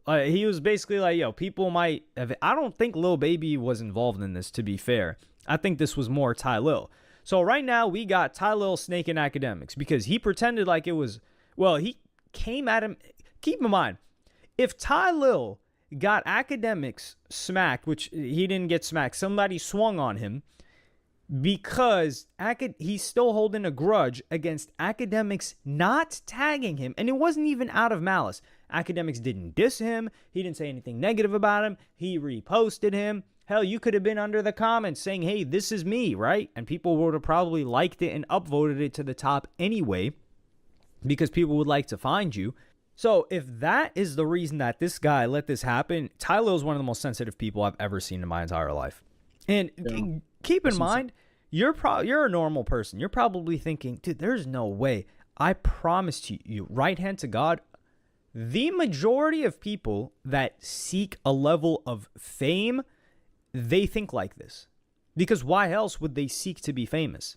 he was basically like, yo, people might have. I don't think Lil Baby was involved in this, to be fair. I think this was more Ty Lil. So right now we got Ty Lil snaking Academics because he pretended like it was, well, he came at him. Keep in mind, if Ty Lil got Academics smacked, which he didn't get smacked, somebody swung on him because he's still holding a grudge against Academics not tagging him. And it wasn't even out of malice. Academics didn't diss him. He didn't say anything negative about him. He reposted him. Hell, you could have been under the comments saying, hey, this is me, right? And people would have probably liked it and upvoted it to the top anyway because people would like to find you. So if that is the reason that this guy let this happen, Ty Lil is one of the most sensitive people I've ever seen in my entire life. And keep in mind, you're a normal person. You're probably thinking, dude, there's no way. I promise to you, right hand to God, the majority of people that seek a level of fame, they think like this. Because why else would they seek to be famous?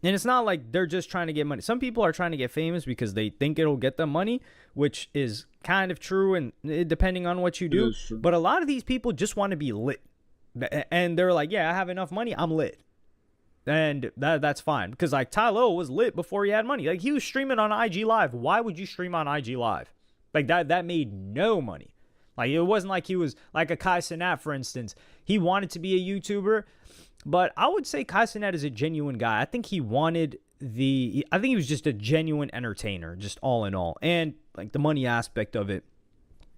And it's not like they're just trying to get money. Some people are trying to get famous because they think it'll get them money, which is kind of true and depending on what you do. But a lot of these people just want to be lit. And they're like, yeah, I have enough money, I'm lit. And that's fine. Because like Ty Lil was lit before he had money. Like he was streaming on IG Live. Why would you stream on IG Live? Like that made no money. Like it wasn't like he was like a Kai Cenat, for instance. He wanted to be a YouTuber. But I would say Kai Cenat is a genuine guy. I think he wanted I think he was just a genuine entertainer, just all in all. And like the money aspect of it.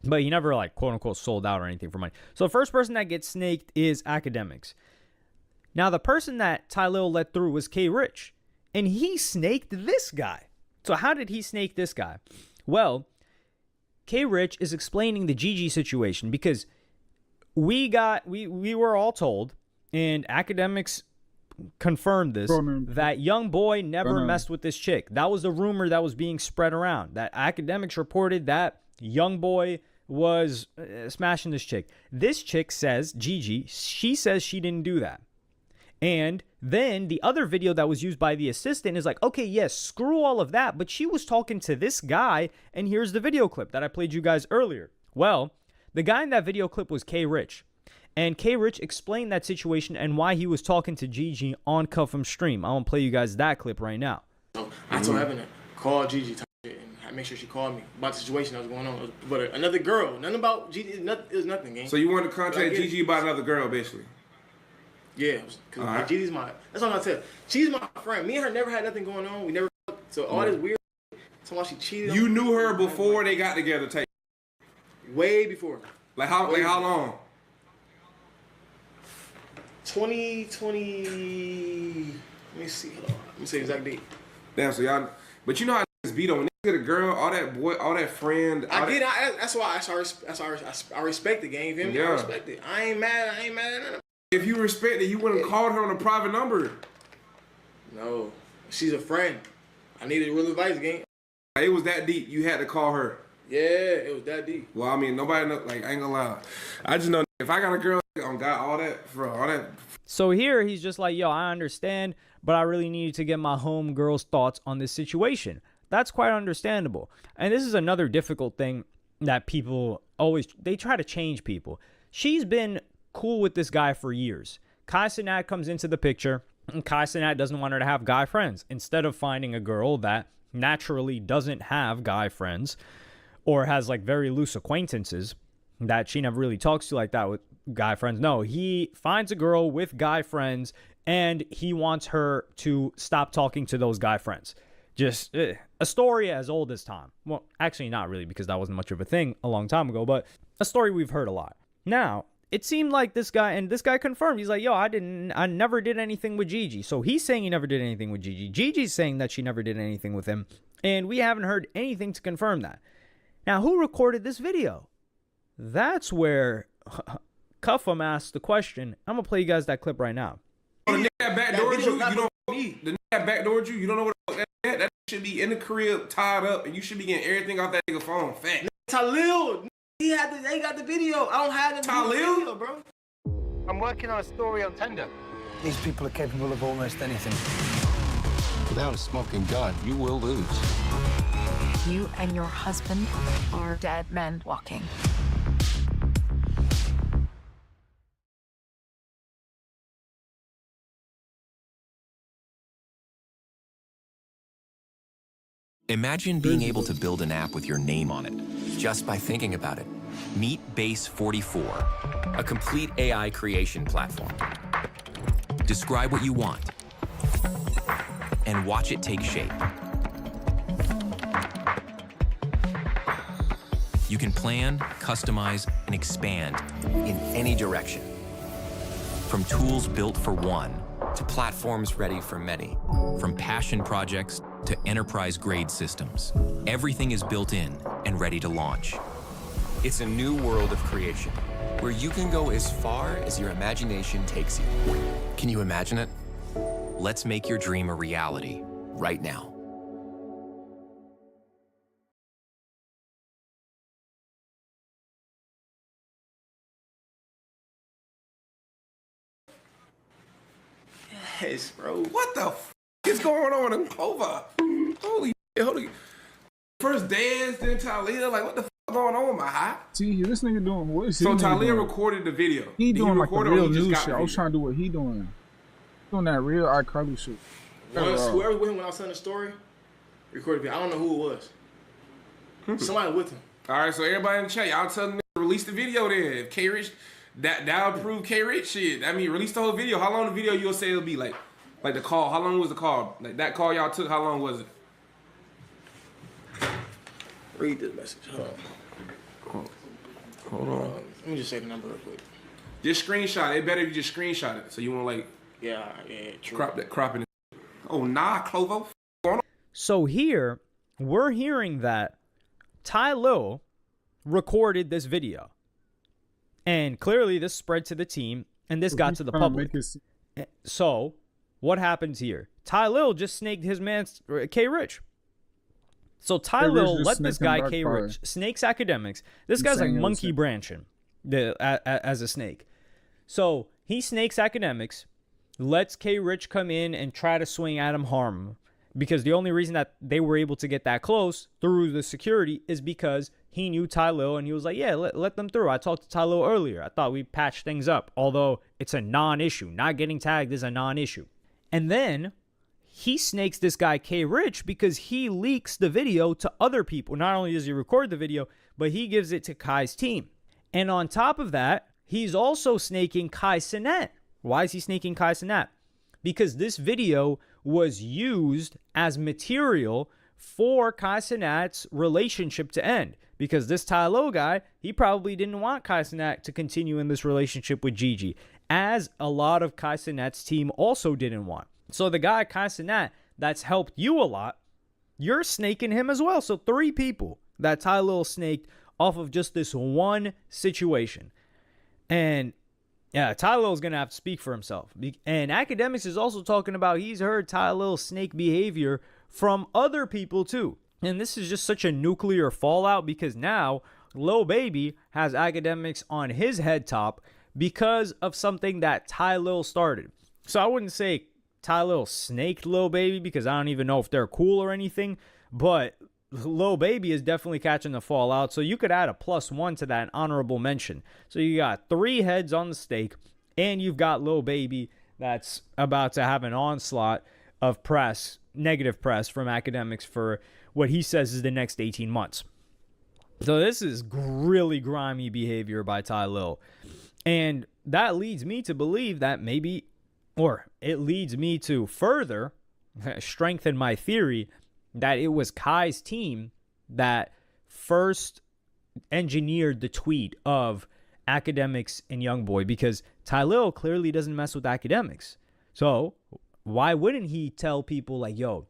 But he never like quote unquote sold out or anything for money. So the first person that gets snaked is Academics. Now the person that Ty Lil let through was K Rich. And he snaked this guy. So how did he snake this guy? Well, K Rich is explaining the Gigi situation because we were all told, and academics confirmed this, that young boy never messed with this chick. That was the rumor that was being spread around. That academics reported that young boy was smashing this chick. This chick says, Gigi, she says she didn't do that. And then the other video that was used by the assistant is like, okay, yes, screw all of that, but she was talking to this guy, and here's the video clip that I played you guys earlier. Well, the guy in that video clip was K Rich. And K Rich explained that situation and why he was talking to Gigi on Cuff'em stream. I want to play you guys that clip right now. So I told Evan to call Gigi and make sure she called me about the situation that was going on. But another girl, nothing about Gigi, it was nothing, gang. So you wanted to contact Gigi about another girl, basically? Yeah, because Gigi's that's all I'm tell you. She's my friend. Me and her never had nothing going on. We never fucked. So all this weird, somehow she cheated. You knew her before they got together, type. Way before. Like how long? 2020. Let me see. Hold on. Let me see the exact date. Damn. So y'all, but you know how niggas beat on when niggas get a girl, all that boy, all that friend. That's why I respect the game. Yeah. I respect it. I ain't mad at none. If you respect it, you wouldn't have called her on a private number. No, she's a friend. I needed real advice, gang. It was that deep. You had to call her. Yeah, it was that deep. Well, I mean, nobody know. Like, I ain't gonna lie. I just know if I got a girl on got all that. So here he's just like, yo, I understand, but I really needed to get my homegirl's thoughts on this situation. That's quite understandable. And this is another difficult thing that people they try to change people. She's been cool with this guy for years. Kai Cenat comes into the picture, and Kai Cenat doesn't want her to have guy friends. Instead of finding a girl that naturally doesn't have guy friends or has like very loose acquaintances that she never really talks to like that with guy friends. No, he finds a girl with guy friends, and he wants her to stop talking to those guy friends. Just a story as old as time. Well, actually not really, because that wasn't much of a thing a long time ago, but a story we've heard a lot. Now, it seemed like this guy confirmed. He's like, yo, I never did anything with Gigi. So he's saying he never did anything with Gigi. Gigi's saying that she never did anything with him. And we haven't heard anything to confirm that. Now, who recorded this video? That's where Cuff'em asked the question. I'm going to play you guys that clip right now. The nigga that backdoored you, you don't me. The nigga that backdoored you, you don't know what the fuck that is. That should be in the crib, tied up, and you should be getting everything off that nigga phone. Fact. Talil, they got the video. I don't have the video, bro. I'm working on a story on Tender. These people are capable of almost anything. Without a smoking gun, you will lose. You and your husband are dead men walking. Imagine being able to build an app with your name on it, just by thinking about it. Meet Base 44, a complete AI creation platform. Describe what you want, and watch it take shape. You can plan, customize, and expand in any direction. From tools built for one, to platforms ready for many. From passion projects to enterprise-grade systems. Everything is built in and ready to launch. It's a new world of creation, where you can go as far as your imagination takes you. Can you imagine it? Let's make your dream a reality right now. Yes, bro. What the f is going on in Clover? Holy. First dance, then Talia. Like, what the f going on, my high? See, this nigga doing what is he So doing? Talia recorded the video. He doing like the real new shit. I was trying to do what he doing. Doing that real iCarly shit. Whoever with him when I was telling the story, recorded video. I don't know who it was. Somebody with him. All right, so everybody in the chat, y'all tell them to release the video then. If K Rich, that'll prove K Rich shit. I mean, release the whole video. How long the video you'll say it'll be? Like the call. How long was the call? Like that call y'all took, how long was it? Read this message. Hold on. Let me just say the number real quick. Just screenshot it. It better if you just screenshot it. So you won't like true. cropping it. Oh nah, Clovo. So here we're hearing that Ty Lil recorded this video. And clearly this spread to the team, and this got to the public. So what happens here? Ty Lil just snaked his man K Rich. So Ty Lil let this guy K Rich snakes academics. This guy's like monkey branching as a snake. So he snakes academics, lets K Rich come in and try to swing at him, harm him. Because the only reason that they were able to get that close through the security is because he knew Ty Lil, and he was like, yeah, let them through. I talked to Ty Lil earlier. I thought we patched things up, although it's a non-issue. Not getting tagged is a non-issue. And then he snakes this guy K Rich because he leaks the video to other people. Not only does he record the video, but he gives it to Kai's team. And on top of that, he's also snaking Kai Cenat. Why is he snaking Kai Cenat? Because this video was used as material for Kai Cenat's relationship to end. Because this Ty Lil guy, he probably didn't want Kai Cenat to continue in this relationship with Gigi, as a lot of Kai Cenat's team also didn't want. So the guy Kai Cenat that's helped you a lot, you're snaking him as well. So 3 people that Ty Lil snaked off of just this one situation. And yeah, Ty Lil's going to have to speak for himself. And Academics is also talking about he's heard Ty Lil snake behavior from other people too. And this is just such a nuclear fallout because now Lil Baby has Academics on his head top because of something that Ty Lil started. So I wouldn't say Ty Lil snaked Lil Baby because I don't even know if they're cool or anything, but Lil Baby is definitely catching the fallout. So you could add a +1 to that, an honorable mention. So you got 3 heads on the stake, and you've got Lil Baby that's about to have an onslaught of press, negative press from Academics for what he says is the next 18 months. So this is really grimy behavior by Ty Lil. And that leads me to believe that maybe, or it leads me to further strengthen my theory that it was Kai's team that first engineered the tweet of Academics and Youngboy, because Ty Lil clearly doesn't mess with Academics. So why wouldn't he tell people like, yo,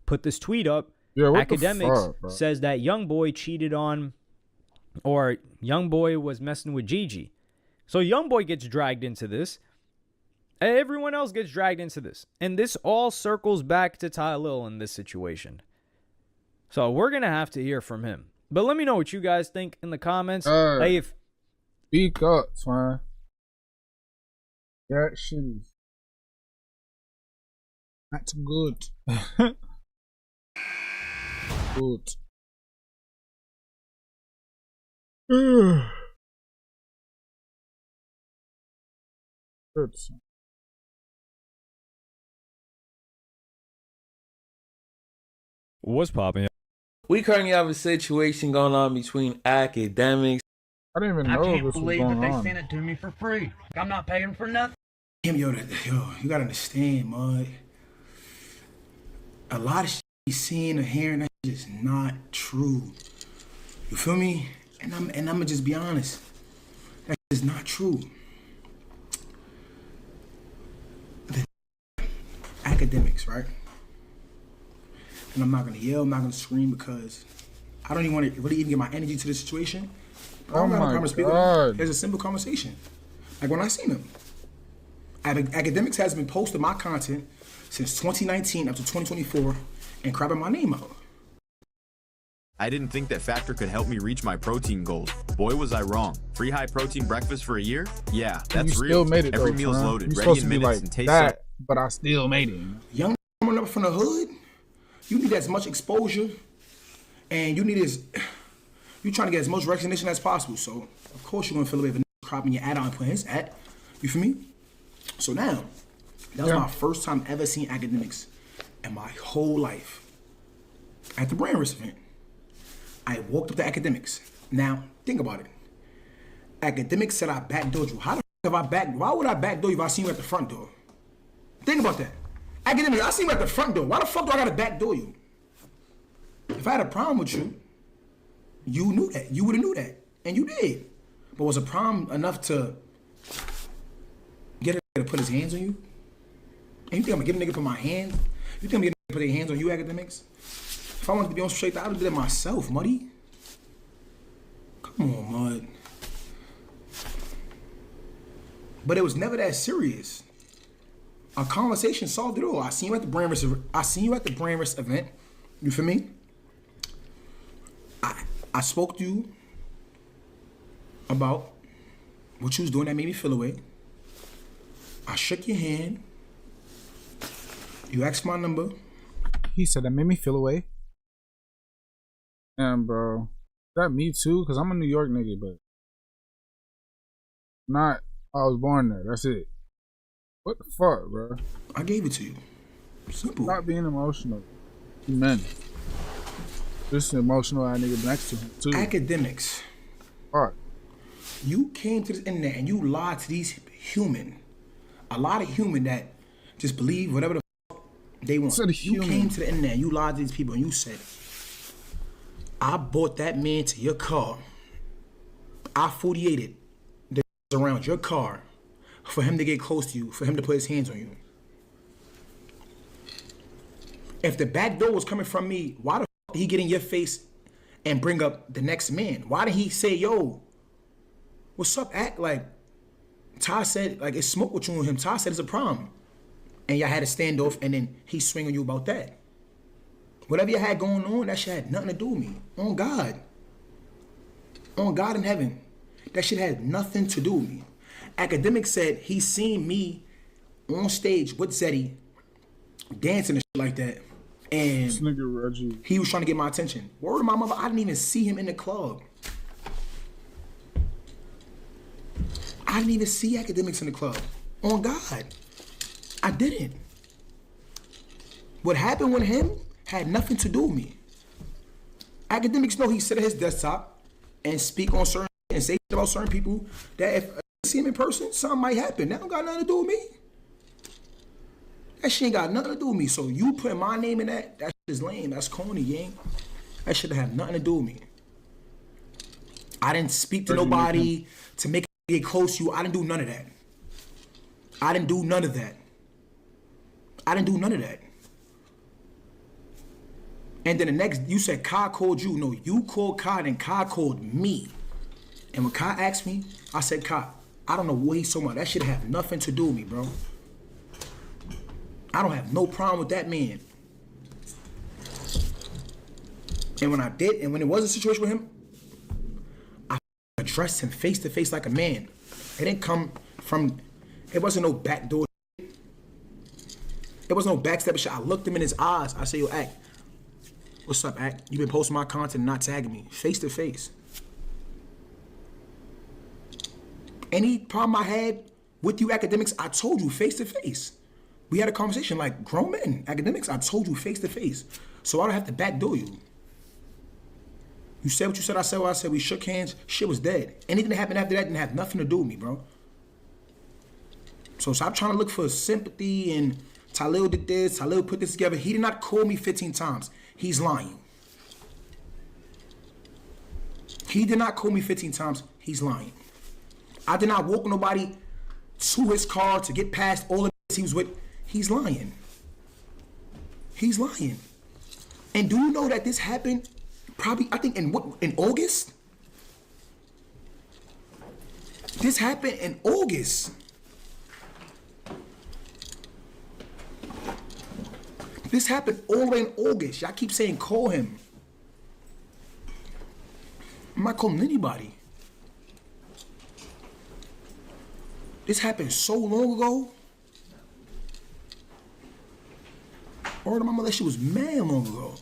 put this tweet up? Yeah, Academics says that Youngboy cheated on, or Youngboy was messing with Gigi. So Youngboy gets dragged into this. Everyone else gets dragged into this. And this all circles back to Ty Lil in this situation. So we're going to have to hear from him. But let me know what you guys think in the comments. Hey, if speak up, man. That shit is not good. Good. Good. What's popping? We currently have a situation going on between Academics. I didn't even know this was going on. I can't believe that they sent it to me for free. I'm not paying for nothing. Yo, you gotta understand, Mobb. A lot of shit he's seeing or hearing that is not true. You feel me? And I'm gonna just be honest. That is not true. The Academics, right? And I'm not gonna yell, I'm not gonna scream because I don't even want to really even get my energy to the situation. Oh my God. It's a simple conversation. Like when I seen him. Academics has been posting my content since 2019 up to 2024 and crapping my name out. I didn't think that Factor could help me reach my protein goals. Boy, was I wrong. Free high protein breakfast for a year? Yeah, that's real. Still made it. Every though, meal's son. loaded, You're ready supposed in to be minutes, like and tastes that, but I still made it. Young coming up from the hood, you need as much exposure, and you trying to get as much recognition as possible. So of course you're gonna feel a bit of a cropping your ad out and putting his ad. You feel me? So now, that was my first time ever seeing Academics in my whole life at the Brand Risk event. I walked up to Academics. Now, think about it. Academics said I backdoored you. How the f have I why would I backdoor you if I seen you at the front door? Think about that. Academics, I seen you at the front door. Why the fuck do I gotta backdoor you? If I had a problem with you, you knew that. You would have knew that. And you did. But was a problem enough to get a nigga to put his hands on you? And you think I'm gonna get a nigga to put my hand? You think I'm gonna get a nigga to put their hands on you, Academics? If I wanted to be on straight, I would have did it myself, Muddy. Come But it was never that serious. A conversation solved it all. I seen you at the Brandrest event. You feel me? I spoke to you about what you was doing that made me feel away. I shook your hand. You asked my number. He said that made me feel away. And bro, that me too, cause I'm a New York nigga, but not. I was born there. That's it. What the fuck, bro? I gave it to you. Simple. Stop being emotional. Man, this emotional ass nigga next to him too. Academics. Fuck. You came to this internet and you lied to these human. A lot of human that just believe whatever the fuck they want. You came to the internet and you lied to these people and you said, I bought that man to your car. I 48'd the around your car for him to get close to you, for him to put his hands on you. If the back door was coming from me, why the fuck did he get in your face and bring up the next man? Why did he say, yo, what's up, act like? Ty said, like, it's smoke with you and him. Ty said it's a problem. And y'all had a standoff and then he swing on you about that. Whatever you had going on, that shit had nothing to do with me. On God. On God in heaven. That shit had nothing to do with me. Academic said he seen me on stage with Zeddy dancing and shit like that. And this nigga Reggie, he was trying to get my attention. Word to my mother, I didn't even see him in the club. I didn't even see Academics in the club. On God. I didn't. What happened with him had nothing to do with me. Academics know he sit at his desktop and speak on certain and say about certain people that if I see him in person, something might happen. That don't got nothing to do with me. That shit ain't got nothing to do with me. So you putting my name in that shit is lame. That's corny, gang. That shit have nothing to do with me. I didn't speak to nobody to make it get close to you. I didn't do none of that. I didn't do none of that. I didn't do none of that. And then the next, you said Kai called you. No, you called Kai and Kai called me. And when Kai asked me, I said, Kai, I don't know what he's talking about. That shit have nothing to do with me, bro. I don't have no problem with that man. And when I did, and when it was a situation with him, I addressed him face to face like a man. It didn't come from, it wasn't no backdoor shit. It wasn't no backstep shit. I looked him in his eyes. I said, yo, Act, what's up, Act? You been posting my content and not tagging me. Face to face. Any problem I had with you Academics, I told you face to face. We had a conversation like grown men. Academics, I told you face to face. So I don't have to backdoor you. You said what you said, I said what I said. We shook hands, shit was dead. Anything that happened after that didn't have nothing to do with me, bro. So stop trying to look for sympathy and Talil did this, Talil put this together. He did not call me 15 times. He's lying. He did not call me 15 times. He's lying. I did not walk nobody to his car to get past all of this he was with. He's lying. He's lying. And do you know that this happened probably, I think, in August? This happened in August. This happened all the way in August. Y'all keep saying call him. I'm not calling anybody. This happened so long ago. Or my mother, that shit was mad long ago.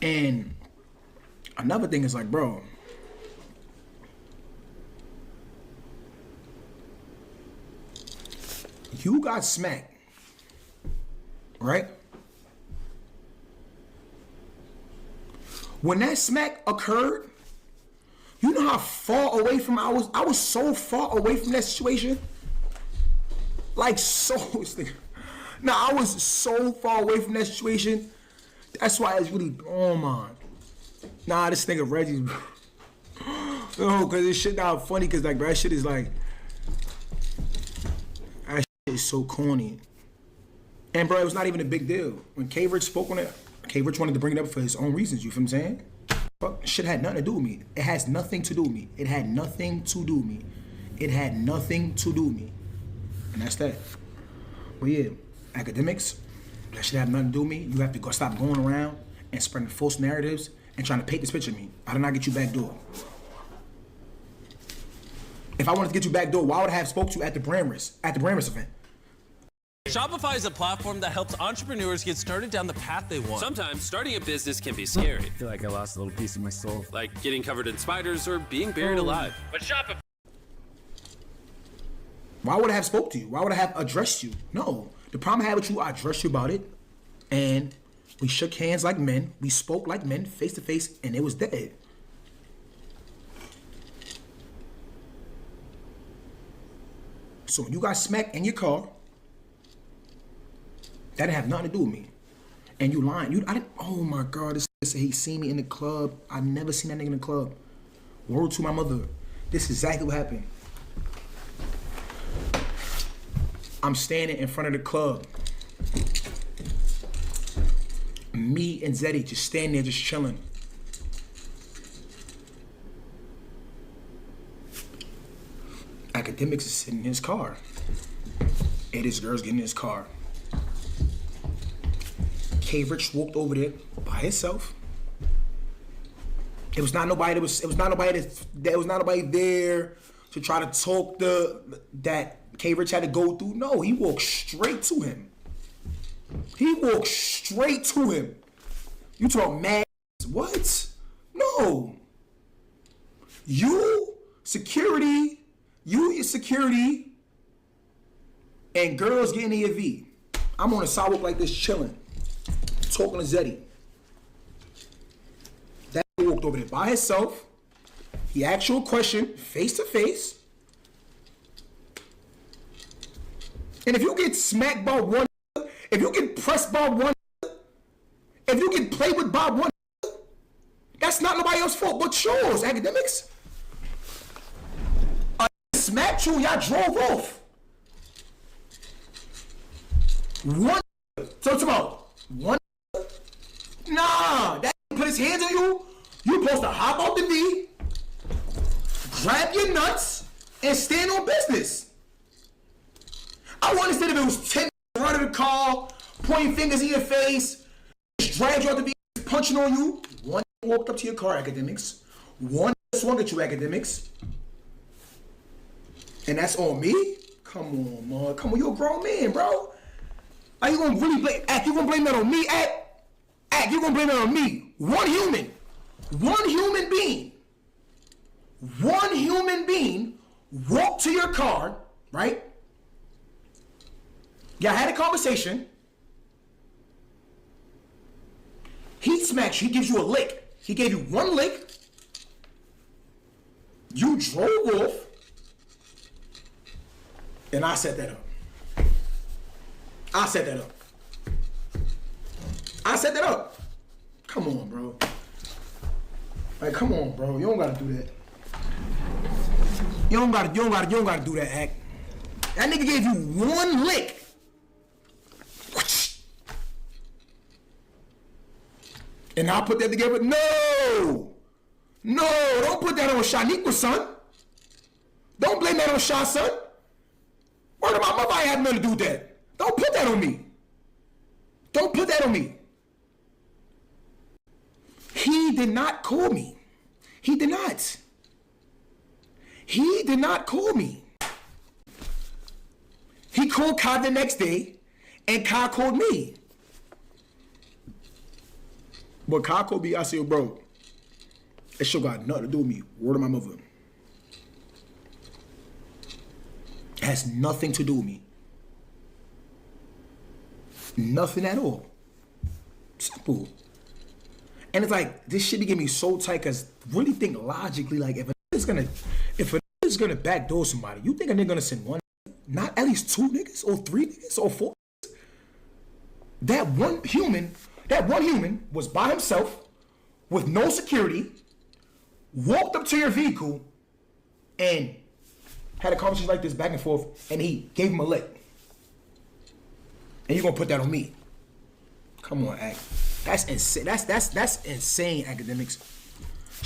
And another thing is like, bro, you got smacked, right? When that smack occurred, you know how far away from I was so far away from that situation. Like so, I was so far away from that situation. That's why it's really, oh man. Nah, this nigga Reggie, no, cause this shit not funny, cause like, bro, that shit is like, that shit is so corny. And bro, it was not even a big deal. When K Rich spoke on it, K Rich wanted to bring it up for his own reasons, you feel what I'm saying? Fuck, shit had nothing to do with me. It has nothing to do with me. It had nothing to do with me. It had nothing to do with me. And that's that. But yeah, academics, that shit have nothing to do with me. You have to go stop going around and spreading false narratives and trying to paint this picture of me. I did not get you back door. If I wanted to get you back door, why would I have spoke to you at the Brandris event? Shopify is a platform that helps entrepreneurs get started down the path they want. Sometimes starting a business can be scary. I feel like I lost a little piece of my soul. Like getting covered in spiders or being buried alive. But Shopify... Why would I have spoke to you? Why would I have addressed you? No. The problem I had with you, I addressed you about it. And we shook hands like men. We spoke like men, face to face, and it was dead. So when you got smacked in your car, that didn't have nothing to do with me. And you lying. Oh my God, this said he seen me in the club. I never seen that nigga in the club. Word to my mother. This is exactly what happened. I'm standing in front of the club. Me and Zeddy just standing there, just chilling. Academics is sitting in his car. And this girl's getting in his car. K Rich walked over there by himself. It was not nobody there to try to talk that K Rich had to go through. No, he walked straight to him. You talk mad. What? No. You, your security, and girls getting in your V. I'm on a sidewalk like this chilling, talking to Zeddy. That walked over there by himself. He asked you a question face to face. And if you get smacked by one, if you get pressed by one, if you get played with by one, that's not nobody else's fault but yours, academics. I smacked you, y'all drove off. One, so tomorrow, one, nah, that put his hands on you, you supposed to hop out the V, grab your nuts, and stand on business. I would understand if it was 10 running the car, pointing fingers in your face, just dragged you out the V, punching on you. One walked up to your car, academics. One swung at you, academics. And that's on me? Come on, man. Come on, you a grown man, bro. Are you gonna really blame, Act, you gonna blame that on me, Act, you gonna blame that on me. One human being walked to your car, right? Y'all had a conversation. He smacks you, he gives you a lick. He gave you one lick. You drove off. And I set that up. I set that up. Come on, bro. Like, come on, bro. You don't gotta do that. You don't gotta do that, Act. That nigga gave you one lick. And I'll put that together. No, don't put that on Shaniqua, son. Don't blame that on Sha, son. Word of my mother, I had nothing to do with that. Don't put that on me. Don't put that on me. He did not call me. He did not. He did not call me. He called Kai the next day, and Kai called me. But Kai called me, I said, bro, that shit got nothing to do with me. Word of my mother. It has nothing to do with me. Nothing at all. Simple. And it's like, this shit be getting me so tight, because really think logically, like, if a nigga's gonna backdoor somebody, you think a nigga gonna send one, not at least two niggas, or three niggas, or four niggas? That one human was by himself, with no security, walked up to your vehicle, and had a conversation like this back and forth, and he gave him a lick. And you're gonna put that on me? Come on, Act. That's insane. That's insane, academics.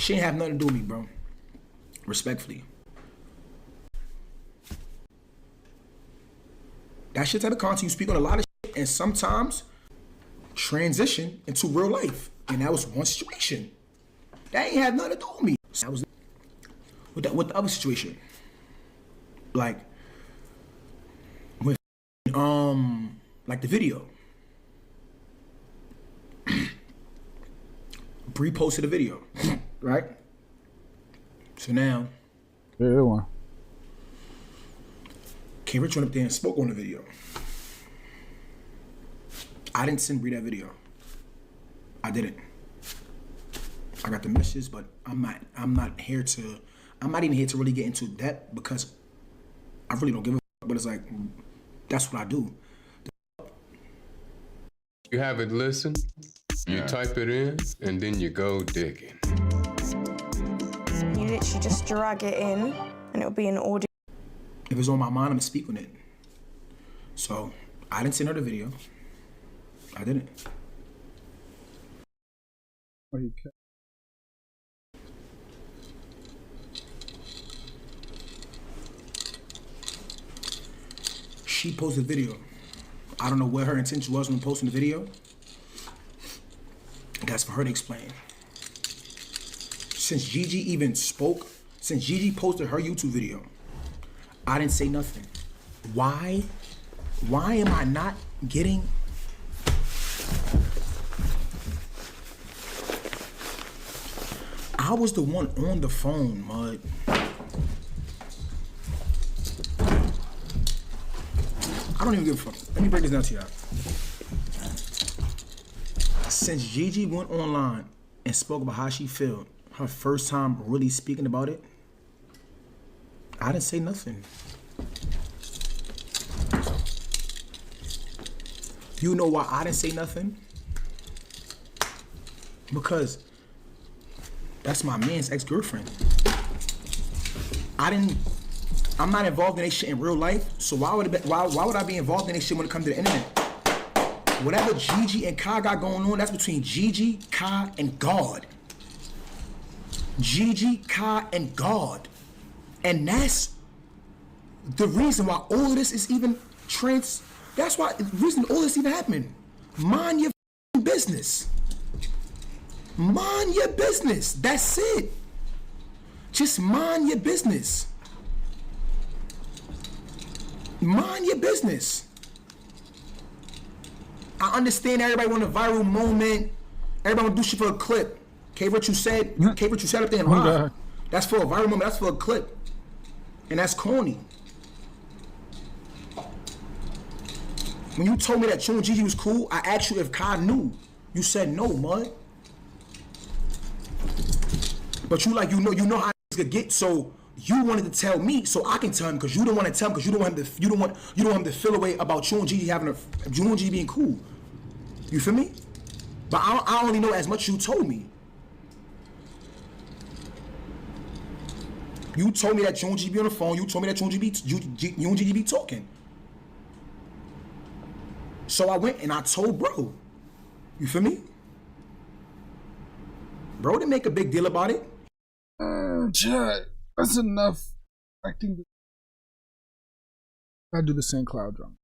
She ain't have nothing to do with me, bro. Respectfully. That shit type of content, you speak on a lot of shit and sometimes transition into real life. And that was one situation. That ain't had nothing to do with me. So that was with the other situation. Like, with like the video. Bree posted a video, right? So now, yeah, one. K Rich went up there and spoke on the video. I didn't send Bree that video. I didn't. I got the message, but I'm not even here to really get into depth because I really don't give a fuck, but it's like, that's what I do. You have it listen, you type it in, and then you go digging. You literally just drag it in, and it'll be an audio. If it's on my mind, I'm gonna speak on it. So, I didn't send her the video. I didn't. She posted a video. I don't know what her intention was when posting the video. That's for her to explain. Since Gigi even spoke, since Gigi posted her YouTube video, I didn't say nothing. Why? Why am I not getting... I was the one on the phone, Mud. I don't even give a fuck. Let me break this down to y'all. Since Gigi went online and spoke about how she felt, her first time really speaking about it, I didn't say nothing. You know why I didn't say nothing? Because that's my man's ex-girlfriend. I'm not involved in that shit in real life, so why would I be involved in that shit when it comes to the internet? Whatever Gigi and Kai got going on, that's between Gigi, Kai, and God. Gigi, Kai, and God. And that's the reason why all of this is even that's why the reason all this even happening. Mind your business. Mind your business. That's it. Just mind your business. Mind your business. I understand everybody want a viral moment. Everybody want to do shit for a clip. What you said up there and lied. That's for a viral moment. That's for a clip. And that's corny. When you told me that you and Gigi was cool, I asked you if Kai knew. You said no, Mud. But you know how this could get, so you wanted to tell me so I can tell him because you don't want to tell him because you don't want him to feel away about you and Gigi being cool. You feel me? But I only know as much you told me. You told me that you and Gigi be on the phone. You told me that you and Gigi be talking. So I went and I told bro. You feel me? Bro didn't make a big deal about it. Chad, that's enough. I think I do the same cloud drum.